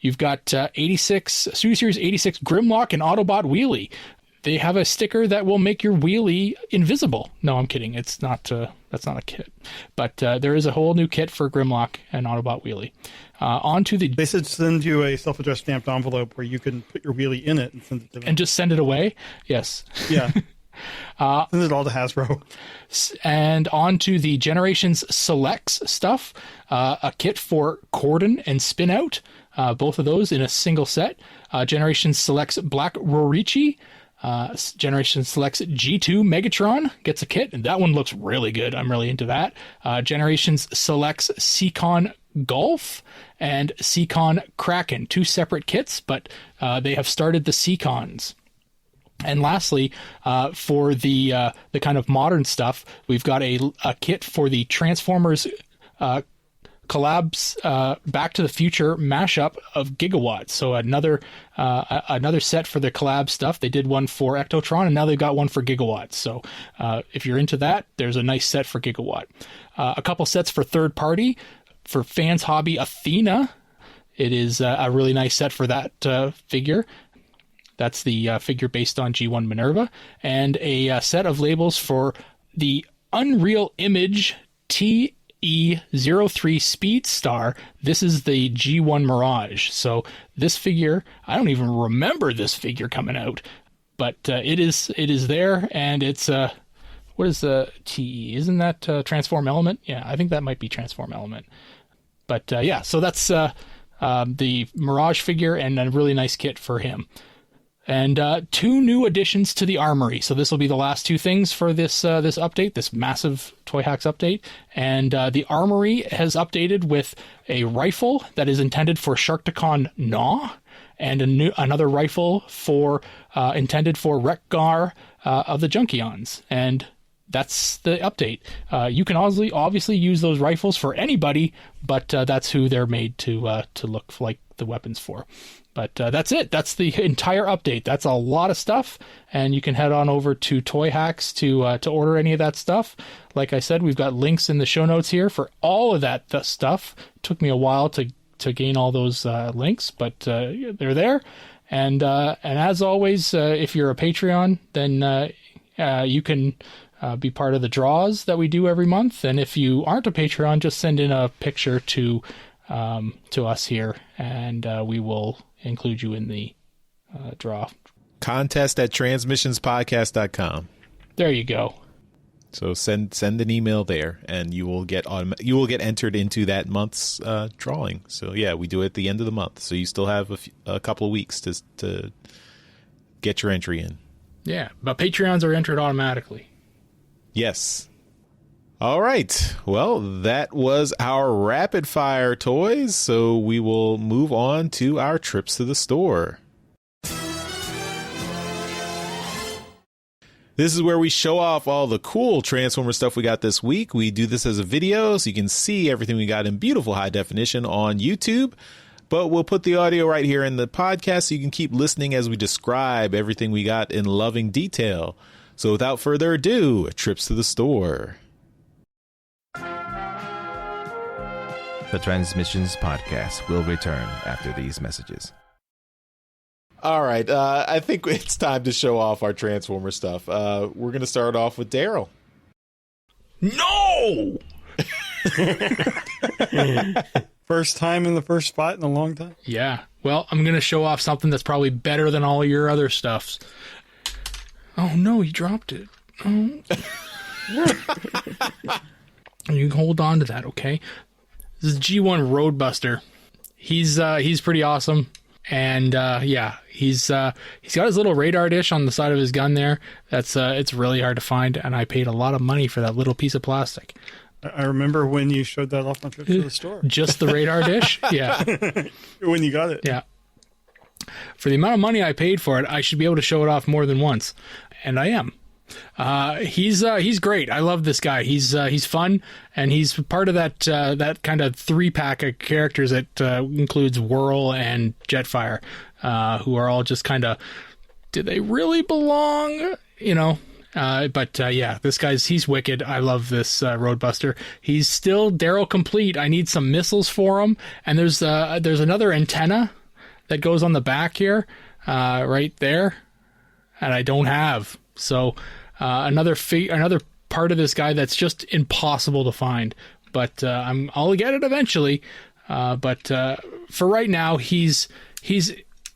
You've got 86 Studio Series 86 Grimlock and Autobot Wheelie. They have a sticker that will make your wheelie invisible. No, I'm kidding. It's not. That's not a kit. But there is a whole new kit for Grimlock and Autobot Wheelie. They should send you a self-addressed stamped envelope where you can put your wheelie in it and send it to them. And just send it away. Yes. Yeah. Send it all to Hasbro. And on to the Generations Selects stuff. A kit for Corden and Spin Out. Both of those in a single set. Generations Selects Black Rorichi. Generation Selects G2 Megatron gets a kit, and that one looks really good. I'm really into that. Generations Selects Seacon Golf and Seacon Kraken, 2 separate kits, but they have started the Seacons. And lastly, for the kind of modern stuff, we've got a kit for the Transformers collabs Back to the Future mashup of Gigawatts. So another set for the collab stuff. They did one for Ectotron, and now they've got one for Gigawatts. So if you're into that, there's a nice set for Gigawatt. A couple sets for third party. For Fans Hobby Athena, it is a really nice set for that figure. That's the figure based on G1 Minerva. And a set of labels for the Unreal Image TE03 Speed Star. This is the G1 Mirage. So this figure, I don't even remember this figure coming out, but it is there, and it's what is the TE? Isn't that Transform Element? Yeah, I think that might be Transform Element. But yeah, so that's the Mirage figure and a really nice kit for him. And 2 new additions to the armory. So this will be the last 2 things for this update, this massive Toyhax update. And the armory has updated with a rifle that is intended for Sharkticon Gnaw, and another rifle intended for Wreck-Gar of the Junkions. And that's the update. You can obviously use those rifles for anybody, but that's who they're made to look like the weapons for. But that's it. That's the entire update. That's a lot of stuff, and you can head on over to Toyhax to order any of that stuff. Like I said, we've got links in the show notes here for all of that stuff. It took me a while to gain all those links, but they're there. And as always, if you're a Patreon, then you can be part of the draws that we do every month. And if you aren't a Patreon, just send in a picture to us here, and we will include you in the draw. Contest at transmissionspodcast.com. There you go. So send an email there, and you will get entered into that month's drawing. So yeah, we do it at the end of the month. So you still have a couple of weeks to get your entry in. Yeah, but Patreons are entered automatically. Yes. All right. Well, that was our rapid fire toys. So we will move on to our trips to the store. This is where we show off all the cool Transformer stuff we got this week. We do this as a video, so you can see everything we got in beautiful high definition on YouTube. But we'll put the audio right here in the podcast so you can keep listening as we describe everything we got in loving detail. So without further ado, trips to the store. The Transmissions Podcast will return after these messages. All right. I think it's time to show off our Transformer stuff. We're going to start off with Daryl. No! First time in the first spot in a long time? Yeah. Well, I'm going to show off something that's probably better than all your other stuffs. Oh, no, you dropped it. Oh. You can hold on to that, okay? This is G1 Roadbuster. He's pretty awesome. And yeah, he's got his little radar dish on the side of his gun there. That's it's really hard to find, and I paid a lot of money for that little piece of plastic. I remember when you showed that off on trip to the store. Just the radar dish? Yeah. When you got it. Yeah. For the amount of money I paid for it, I should be able to show it off more than once, and I am. He's great. I love this guy. He's fun, and he's part of that kind of 3-pack of characters that includes Whirl and Jetfire, who are all just kind of, do they really belong? You know. But yeah, this he's wicked. I love this Roadbuster. He's still Daryl complete. I need some missiles for him, and there's another antenna that goes on the back here, right there, and I don't have. So another part of this guy that's just impossible to find. But I'll get it eventually. But for right now, he's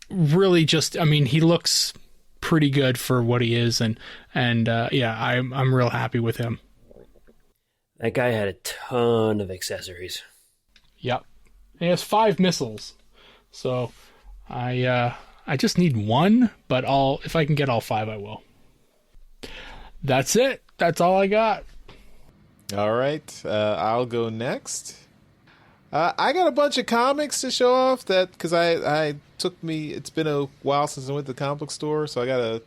really just. I mean, he looks pretty good for what he is, and yeah, I'm real happy with him. That guy had a ton of accessories. Yep, he has 5 missiles, so I just need 1, but if I can get all 5, I will. That's it. That's all I got. All right, I'll go next. I got a bunch of comics to show off that because it's been a while since I went to the comic book store, so I got a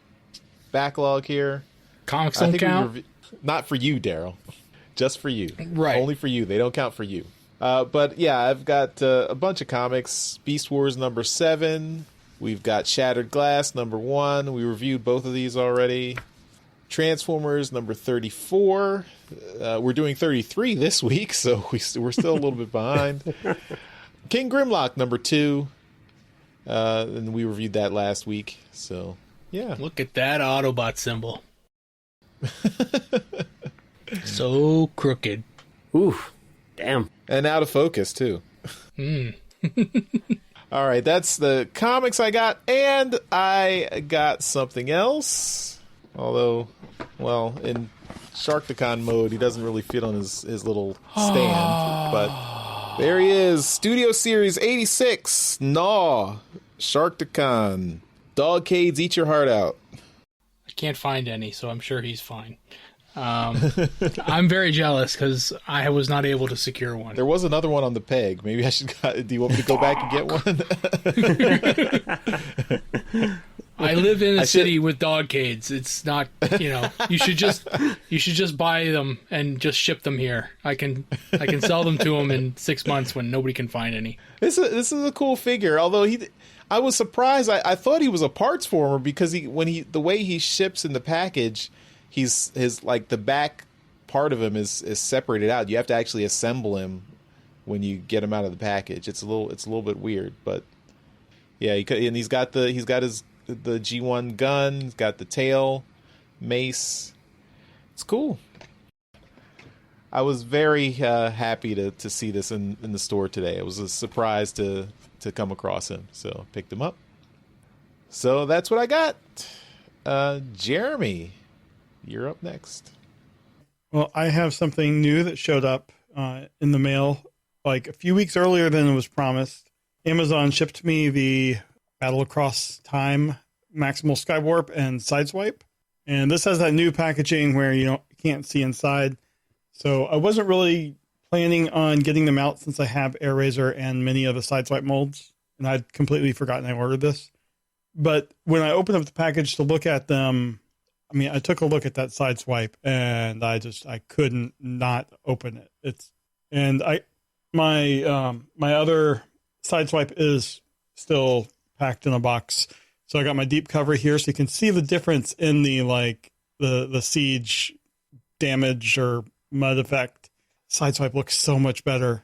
backlog here. Comics don't count? Not for you, Daryl. Just for you. Right. Only for you. They don't count for you. But yeah, I've got a bunch of comics. Beast Wars number 7. We've got Shattered Glass number 1. We reviewed both of these already. Transformers number 34. We're doing 33 this week, so we're still a little bit behind. King Grimlock number 2. And we reviewed that last week, so yeah. Look at that Autobot symbol. So crooked. Ooh, damn. And out of focus, too. All right, that's the comics I got, and I got something else. Although, well, in Sharktacon mode, he doesn't really fit on his little stand. But there he is, Studio Series 86, Gnaw, Sharktacon. Dogcades, eat your heart out. I can't find any, so I'm sure he's fine. I'm very jealous because I was not able to secure one. There was another one on the peg. Maybe I should. Do you want me to go back and get one? I live in a city with dogcades. It's not, you should just buy them and just ship them here. I can sell them to them in 6 months when nobody can find any. This is a cool figure. Although I was surprised. I thought he was a parts former because the way he ships in the package, his the back part of him is separated out. You have to actually assemble him when you get him out of the package. It's a little bit weird, but yeah, he's got the G1 gun. He's got the tail, mace. It's cool. I was very happy to see this in the store today. It was a surprise to come across him, so I picked him up. So that's what I got. Jeremy, you're up next. Well, I have something new that showed up in the mail like a few weeks earlier than it was promised. Amazon shipped me the Battle Across Time Maximal Skywarp and Sideswipe. And this has that new packaging where you can't see inside. So I wasn't really planning on getting them out since I have AirRazor and many of the Sideswipe molds. And I'd completely forgotten I ordered this. But when I opened up the package to look at them, I took a look at that Sideswipe and I couldn't not open it. My other Sideswipe is still packed in a box. So I got my deep cover here so you can see the difference in the siege damage or mud effect. Sideswipe looks so much better.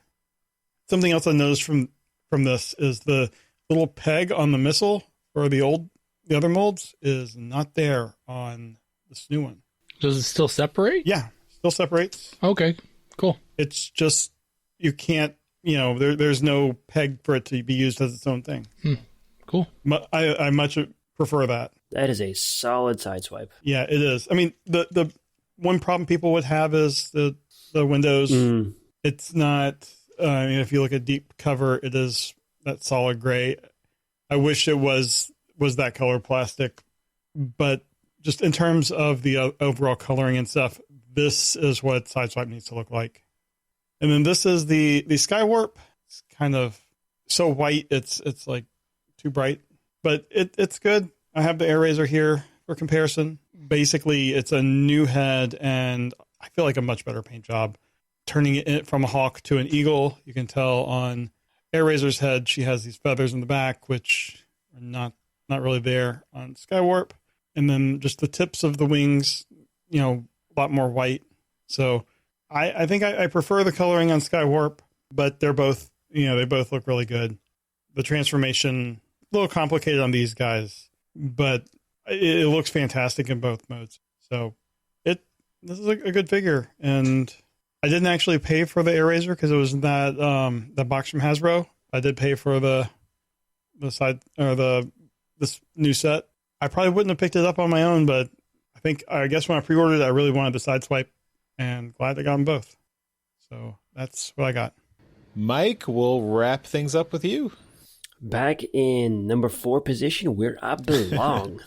Something else I noticed from this is the little peg on the missile for the other molds is not there on this new one. Does it still separate? Yeah, still separates. Okay, cool. It's just you can't, there's no peg for it to be used as its own thing. Cool. I much prefer that. That is a solid Sideswipe. Yeah, it is. The one problem people would have is the windows. It's not. If you look at deep cover, it is that solid gray. I wish it was that color plastic, but just in terms of the overall coloring and stuff, this is what Sideswipe needs to look like. And then this is the Skywarp. It's kind of so white, it's like too bright, but it's good. I have the Airraiser here for comparison. Basically, it's a new head, and I feel like a much better paint job. Turning it from a hawk to an eagle, you can tell on Airraiser's head, she has these feathers in the back, which are not really there on Skywarp. And then just the tips of the wings, a lot more white. So I think I prefer the coloring on Skywarp, but they're both, they both look really good. The transformation, a little complicated on these guys, but it looks fantastic in both modes. So this is a good figure. And I didn't actually pay for the Airraiser because it was in that box from Hasbro. I did pay for the side or this new set. I probably wouldn't have picked it up on my own, but I guess when I pre-ordered it, I really wanted the Sideswipe, and glad I got them both. So that's what I got. Mike, we'll wrap things up with you. Back in number 4 position, where I belong.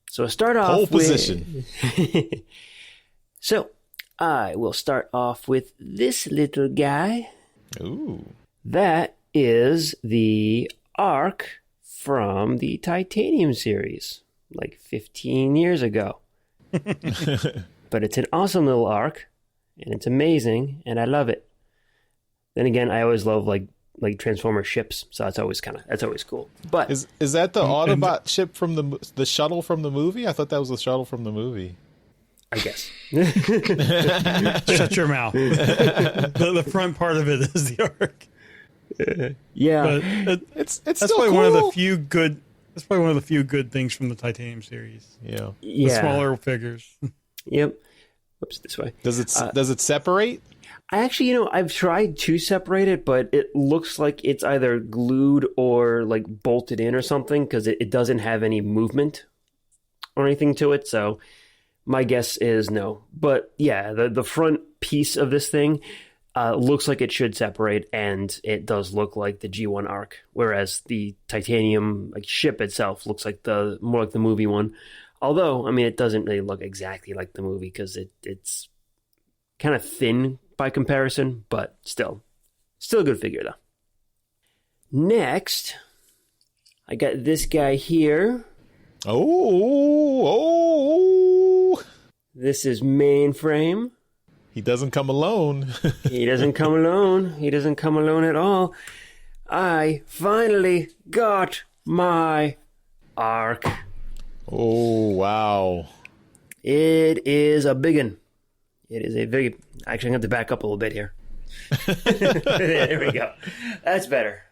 So I start off Pole position. So I will start off with this little guy. Ooh. That is the Ark from the Titanium series, like 15 years ago. But it's an awesome little Ark, and it's amazing, and I love it. Then again, I always love like Transformer ships, so that's always cool. But is that the Autobot ship from the shuttle from the movie? I thought that was the shuttle from the movie. I guess. Shut your mouth. The front part of it is the Ark. Yeah, but it's that's still probably cool. one of the few good. That's probably one of the few good things from the Titanium series. Yeah. The smaller figures. Yep. Oops, this way. Does it separate? I actually, I've tried to separate it, but it looks like it's either glued or like bolted in or something because it doesn't have any movement or anything to it. So my guess is no. But yeah, the front piece of this thing looks like it should separate, and it does look like the G1 Ark, whereas the Titanium ship itself looks like more like the movie one. Although, it doesn't really look exactly like the movie because it's kind of thin by comparison, but still a good figure though. Next, I got this guy here. Oh. This is Mainframe. He doesn't come alone. He doesn't come alone. He doesn't come alone at all. I finally got my Ark. Oh, wow. It is a biggin. It is a big... Actually, I'm going to back up a little bit here. There we go. That's better.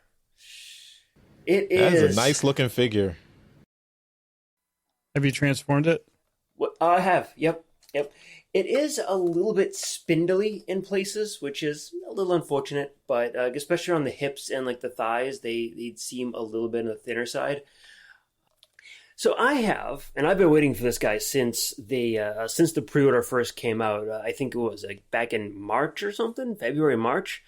That's a nice looking figure. Have you transformed it? I have. Yep. It is a little bit spindly in places, which is a little unfortunate, but especially on the hips and the thighs, they seem a little bit on the thinner side. So I have, and I've been waiting for this guy since the pre-order first came out. I think it was back in March or something, February, March.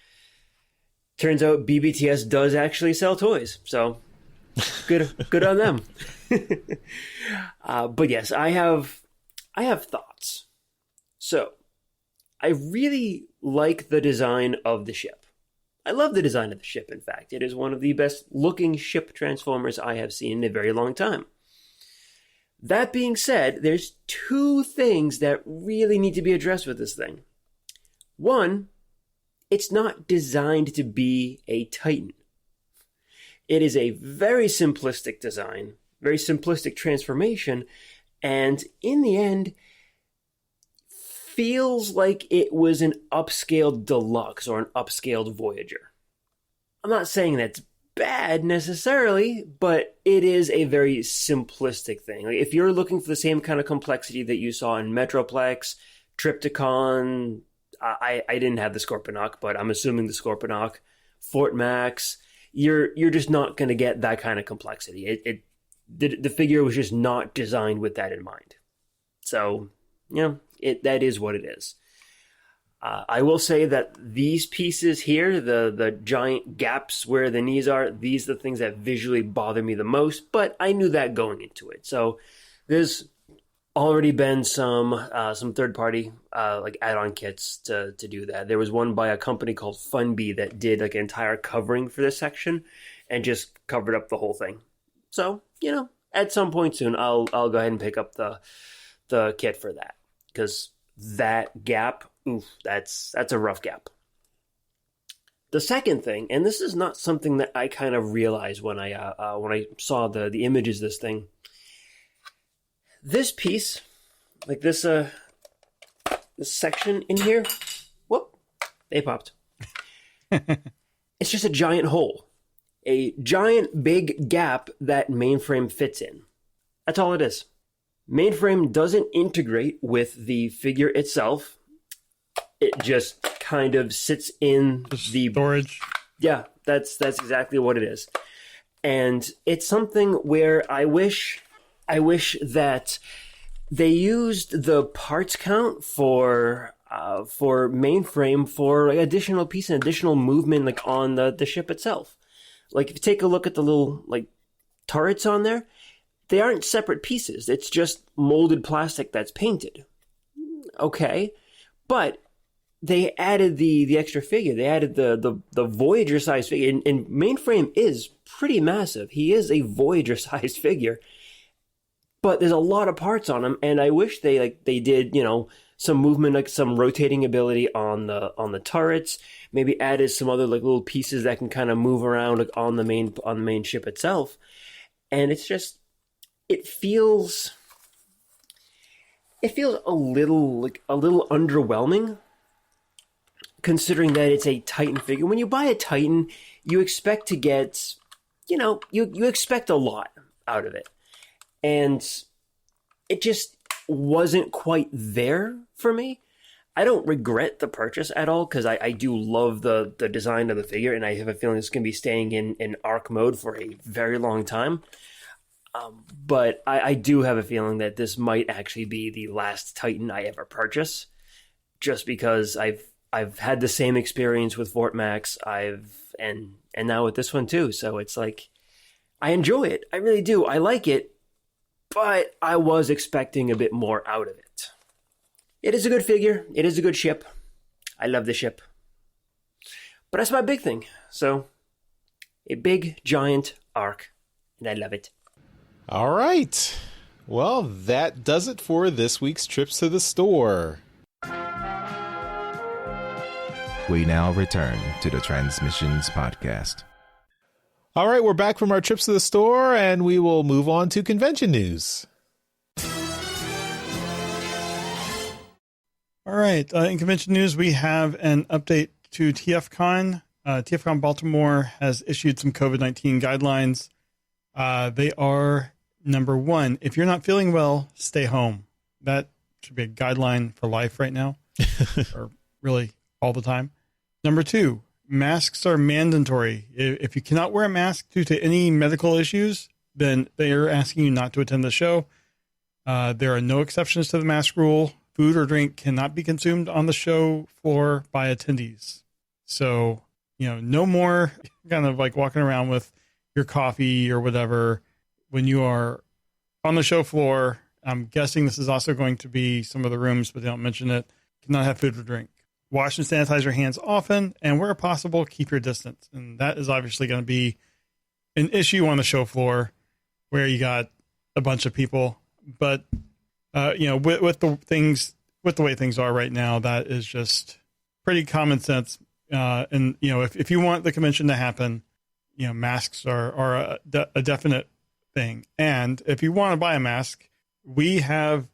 Turns out BBTS does actually sell toys, so good on them. But yes, I have thoughts. So I really like the design of the ship. I love the design of the ship, in fact. It is one of the best looking ship Transformers I have seen in a very long time. That being said, there's 2 things that really need to be addressed with this thing. One, it's not designed to be a Titan. It is a very simplistic design, very simplistic transformation, and in the end, feels like it was an upscaled Deluxe or an upscaled Voyager. I'm not saying that's bad necessarily, but it is a very simplistic thing. If you're looking for the same kind of complexity that you saw in Metroplex, Trypticon, I didn't have the Scorponok, but I'm assuming the Scorponok, Fort Max, you're just not going to get that kind of complexity. The figure was just not designed with that in mind. So, that is what it is. I will say that these pieces here, the giant gaps where the knees are, these are the things that visually bother me the most, but I knew that going into it. So there's already been some third-party like add-on kits to do that. There was one by a company called Funbee that did like an entire covering for this section and just covered up the whole thing. So, at some point soon, I'll go ahead and pick up the kit for that, because that gap, oof, that's a rough gap. The second thing, and this is not something that I kind of realized when I saw the images of this thing. This piece, like this section in here, whoop, they popped. It's just a giant hole. A giant big gap that mainframe fits in. That's all it is. Mainframe doesn't integrate with the figure itself. It just kind of sits in the storage. Yeah, that's exactly what it is. And it's something where I wish that they used the parts count for mainframe for like additional piece and additional movement like on the ship itself. Like if you take a look at the little like turrets on there, they aren't separate pieces. It's just molded plastic that's painted. Okay, but they added the extra figure. They added the Voyager sized figure, and mainframe is pretty massive. He is a Voyager sized figure, but there's a lot of parts on him, and I wish they did some movement, like some rotating ability on the turrets. Maybe added some other like little pieces that can kind of move around like on the main ship itself. And it's just it feels a little underwhelming, considering that it's a Titan figure. When you buy a Titan, you expect to get you expect a lot out of it. And it just wasn't quite there for me. I don't regret the purchase at all, because I do love the design of the figure, and I have a feeling it's going to be staying in ARC mode for a very long time. But I do have a feeling that this might actually be the last Titan I ever purchase, just because I've had the same experience with Fort Max, and now with this one too. So it's like I enjoy it. I really do. I like it, but I was expecting a bit more out of it. It is a good figure. It is a good ship. I love the ship. But that's my big thing. So, a big, giant arc, and I love it. All right. Well, that does it for this week's Trips to the Store. We now return to the Transmissions Podcast. All right, we're back from our trips to the store, and we will move on to convention news. All right. In convention news, we have an update to TFCon. TFCon Baltimore has issued some COVID-19 guidelines. They are, number one, if you're not feeling well, stay home. That should be a guideline for life right now, or really all the time. Number two, masks are mandatory. If you cannot wear a mask due to any medical issues, then they are asking you not to attend the show. There are no exceptions to the mask rule. Food or drink cannot be consumed on the show floor by attendees. So, no more kind of like walking around with your coffee or whatever when you are on the show floor. I'm guessing this is also going to be some of the rooms, but they don't mention it. Cannot have food or drink. Wash and sanitize your hands often, and where possible, keep your distance. And that is obviously going to be an issue on the show floor where you got a bunch of people. But with the way things are right now, that is just pretty common sense. And if you want the convention to happen, masks are a definite thing. And if you want to buy a mask, we have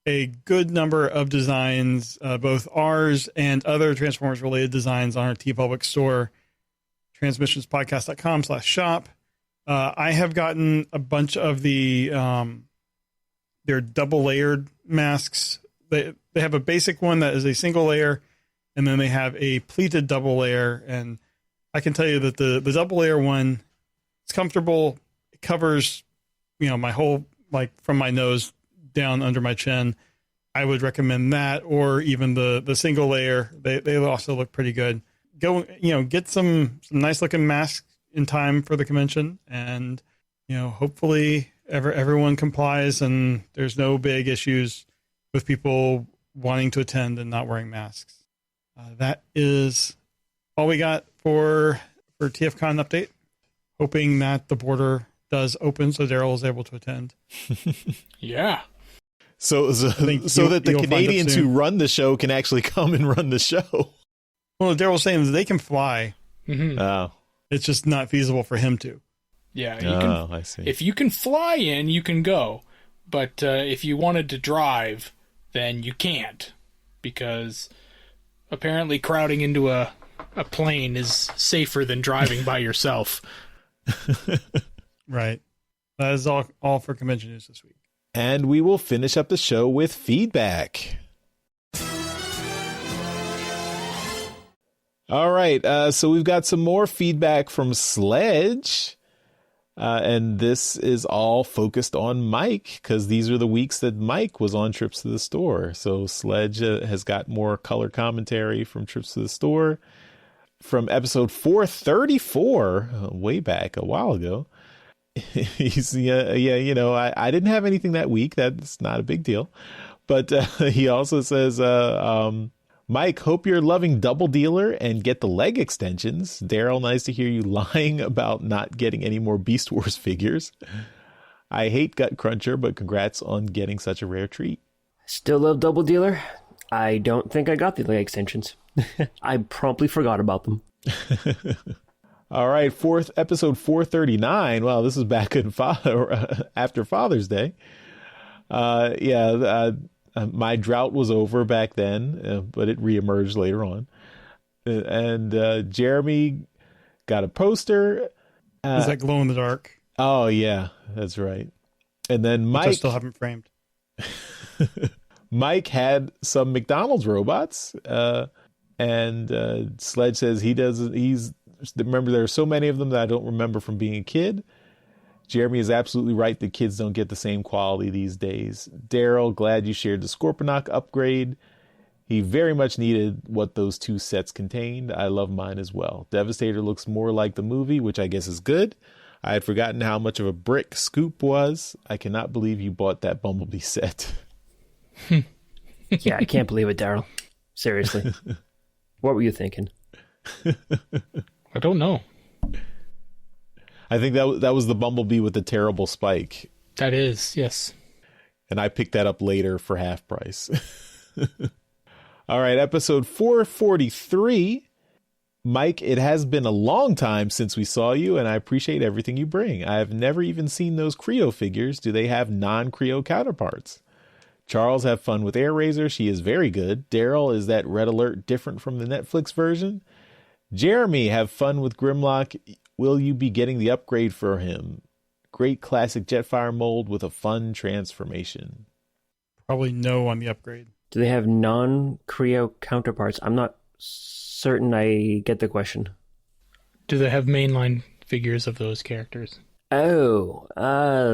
a good number of designs, both ours and other Transformers related designs, on our TeePublic store, transmissionspodcast.com/shop. I have gotten a bunch of they're double layered masks. They have a basic one that is a single layer, and then they have a pleated double layer. And I can tell you that the double layer one, it's comfortable. It covers, my whole, like from my nose down under my chin. I would recommend that, or even the single layer. They also look pretty good. Go, get some nice looking masks in time for the convention, and hopefully everyone complies and there's no big issues with people wanting to attend and not wearing masks. That is all we got for TFCon update. Hoping that the border does open so Daryl is able to attend. Yeah. So that the Canadians who run the show can actually come and run the show. Well, Daryl's saying that they can fly. Mm-hmm. Oh. It's just not feasible for him to. Yeah. I see. If you can fly in, you can go. But if you wanted to drive, then you can't. Because apparently crowding into a plane is safer than driving by yourself. Right. That is all for convention news this week. And we will finish up the show with feedback. All right. So we've got some more feedback from Sledge. And this is all focused on Mike, because these are the weeks that Mike was on Trips to the Store. So Sledge has got more color commentary from Trips to the Store. From episode 434, way back a while ago. He's I didn't have anything that week. That's not a big deal. But he also says, Mike, hope you're loving Double Dealer and get the leg extensions. Daryl, nice to hear you lying about not getting any more Beast Wars figures. I hate Gut Cruncher, but congrats on getting such a rare treat. Still love Double Dealer. I don't think I got the leg extensions. I promptly forgot about them. All right, episode 439. Wow, this is back in after Father's Day. My drought was over back then, but it reemerged later on. And Jeremy got a poster. Is that glow in the dark? Oh, yeah, that's right. And then Mike... Which I still haven't framed. Mike had some McDonald's robots, and Sledge says remember, there are so many of them that I don't remember from being a kid. Jeremy is absolutely right that kids don't get the same quality these days. Daryl, glad you shared the Scorponok upgrade. He very much needed what those two sets contained. I love mine as well. Devastator looks more like the movie, which I guess is good. I had forgotten how much of a brick Scoop was. I cannot believe you bought that Bumblebee set. Yeah, I can't believe it, Daryl. Seriously. What were you thinking? I don't know. I think that was the Bumblebee with the terrible spike. That is, yes. And I picked that up later for half price. All right, episode 443. Mike, it has been a long time since we saw you, and I appreciate everything you bring. I have never even seen those Creo figures. Do they have non-Creo counterparts? Charles, have fun with Air Razor. She is very good. Daryl, is that Red Alert different from the Netflix version? Jeremy, have fun with Grimlock. Will you be getting the upgrade for him? Great classic Jetfire mold with a fun transformation. Probably no on the upgrade. Do they have non-Creo counterparts? I'm not certain I get the question. Do they have mainline figures of those characters? Oh,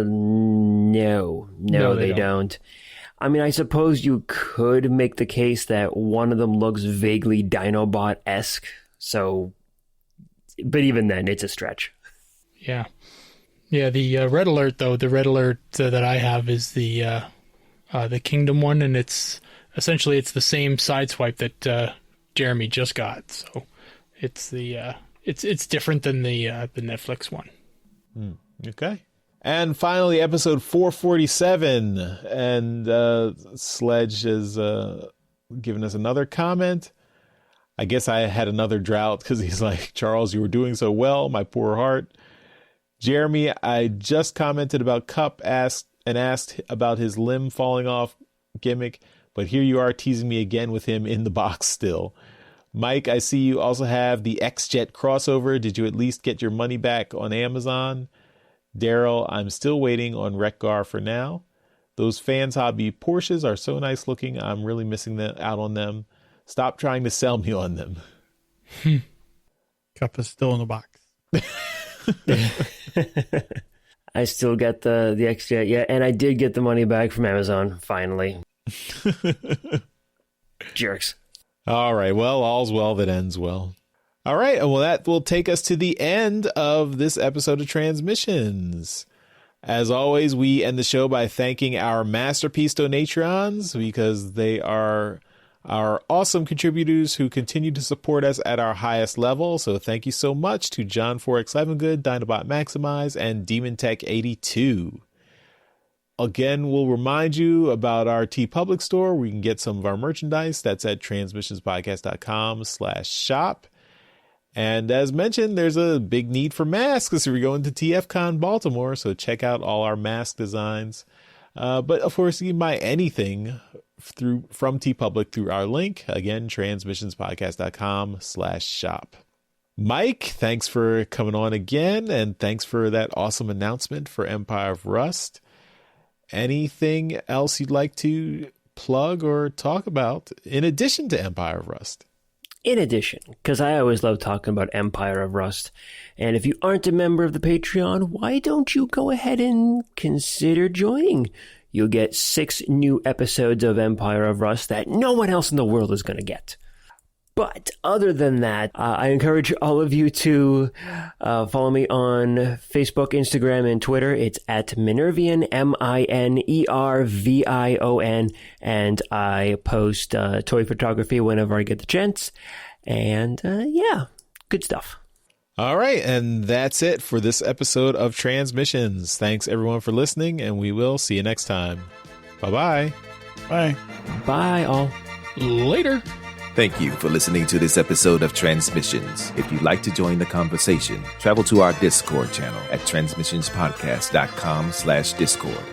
no, they don't. I mean, I suppose you could make the case that one of them looks vaguely Dinobot-esque, so... But even then, it's a stretch. Yeah. Yeah, the Red Alert, though, the Red Alert that I have is the Kingdom one, and it's essentially the same sideswipe that Jeremy just got. So it's it's different than the Netflix one. Okay. And finally, episode 447, and Sledge has given us another comment. I guess I had another drought because he's like, Charles, you were doing so well, my poor heart. Jeremy, I just commented about Cup asked about his limb falling off gimmick, but here you are teasing me again with him in the box still. Mike, I see you also have the X-Jet crossover. Did you at least get your money back on Amazon? Daryl, I'm still waiting on Wreck-Gar for now. Those Fans Hobby Porsches are so nice looking. I'm really missing out on them. Stop trying to sell me on them. Cup is still in the box. I still get the X-Jet, yeah, and I did get the money back from Amazon, finally. Jerks. All right. Well, all's well that ends well. All right. Well, that will take us to the end of this episode of Transmissions. As always, we end the show by thanking our Masterpiece Donatrons because they are our awesome contributors who continue to support us at our highest level. So thank you so much to John 4X Levengood, Dinobot Maximize, and Demon Tech 82. Again, we'll remind you about our TeePublic store where you can get some of our merchandise. That's at transmissionspodcast.com/shop. And as mentioned, there's a big need for masks as we go into TFCon Baltimore. So check out all our mask designs. But of course, you can buy anything from TeePublic through our link. Again, transmissionspodcast.com/shop. Mike, thanks for coming on again. And thanks for that awesome announcement for Empire of Rust. Anything else you'd like to plug or talk about in addition to Empire of Rust? In addition, because I always love talking about Empire of Rust. And if you aren't a member of the Patreon, why don't you go ahead and consider joining? You'll get 6 new episodes of Empire of Rust that no one else in the world is going to get. But other than that, I encourage all of you to follow me on Facebook, Instagram, and Twitter. It's at Minervion, Minervion, and I post toy photography whenever I get the chance. And yeah, good stuff. All right, and that's it for this episode of Transmissions. Thanks everyone for listening, and we will see you next time. Bye-bye. Bye. Bye, all. Later. Thank you for listening to this episode of Transmissions. If you'd like to join the conversation, travel to our Discord channel at transmissionspodcast.com/Discord.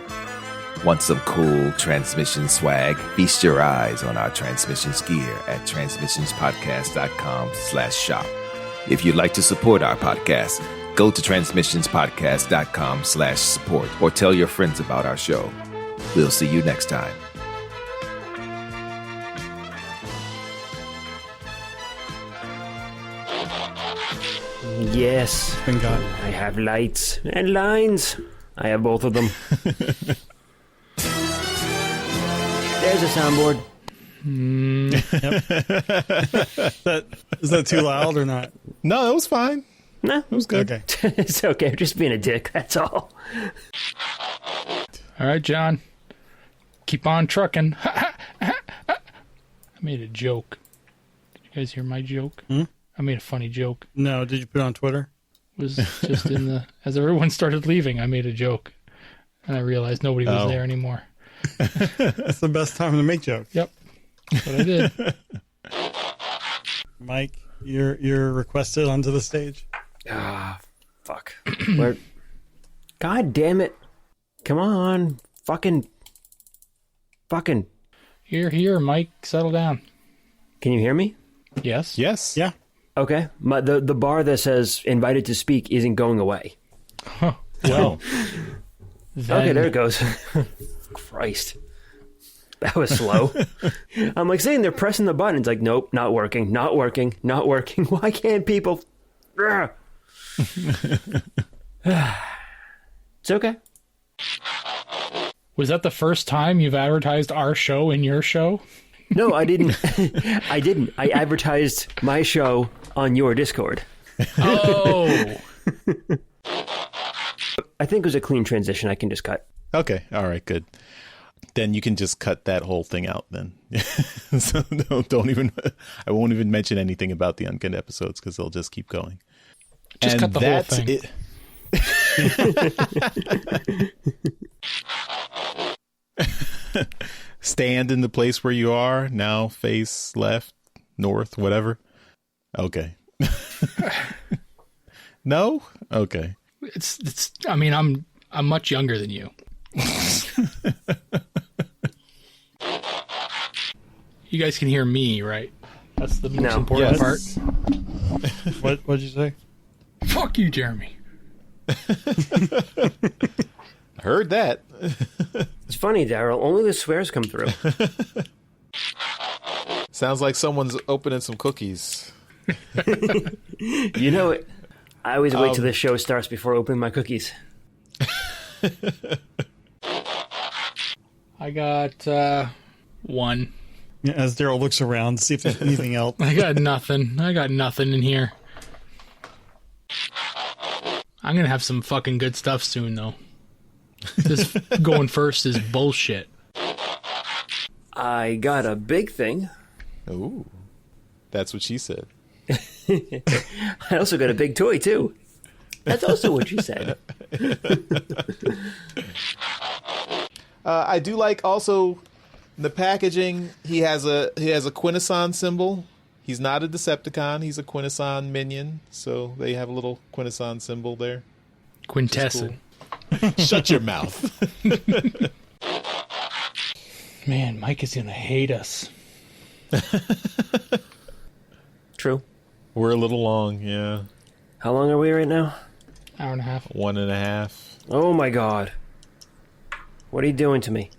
Want some cool transmission swag? Feast your eyes on our transmissions gear at transmissionspodcast.com/shop. If you'd like to support our podcast, go to transmissionspodcast.com/support or tell your friends about our show. We'll see you next time. Yes, Thank God. I have lights and lines. I have both of them. There's a soundboard. Is that too loud or not? No, it was fine. Nah, It was good. Okay. it's okay. I'm just being a dick. That's all. All right, John. Keep on trucking. I made a joke. Did you guys hear my joke? I made a funny joke. No, did you put it on Twitter? It was just in the... As everyone started leaving, I made a joke. And I realized nobody was there anymore. That's the best time to make jokes. Yep. That's what I did. Mike, you're requested onto the stage. Ah, fuck. Where? God damn it. Come on. Fucking. Here, Mike. Settle down. Can you hear me? Yes? Yes. Yeah. Okay. The bar that says invited to speak isn't going away. Well. Okay, there it goes. Christ. That was slow. I'm like sitting there pressing the button. It's like, nope, not working. Why can't people? It's okay. Was that the first time you've advertised our show in your show? No, I didn't. I didn't. I advertised my show on your Discord. Oh. I think it was a clean transition. I can just cut. Okay. All right. Good. Then you can just cut that whole thing out then. So no, don't even, I won't even mention anything about the uncut episodes because they'll just keep going. Just cut the whole thing. Stand in the place where you are now, face left, north, whatever. Okay. No? Okay. It's I mean, I'm much younger than you. You guys can hear me, right? That's the most important part. What'd you say? Fuck you, Jeremy. Heard that. It's funny, Daryl. Only the swears come through. Sounds like someone's opening some cookies. You know it. I always wait till the show starts before opening my cookies. I got 1. As Daryl looks around, see if there's anything else. I got nothing. I got nothing in here. I'm gonna have some fucking good stuff soon, though. This going first is bullshit. I got a big thing. Ooh, that's what she said. I also got a big toy, too. That's also what she said. I do like also the packaging. He has a Quintesson symbol. He's not a Decepticon. He's a Quintesson minion. So they have a little Quintesson symbol there. Quintessent. Cool. Shut your mouth. Man, Mike is gonna hate us. True. We're a little long, yeah. How long are we right now? Hour and a half. 1.5. Oh my god. What are you doing to me?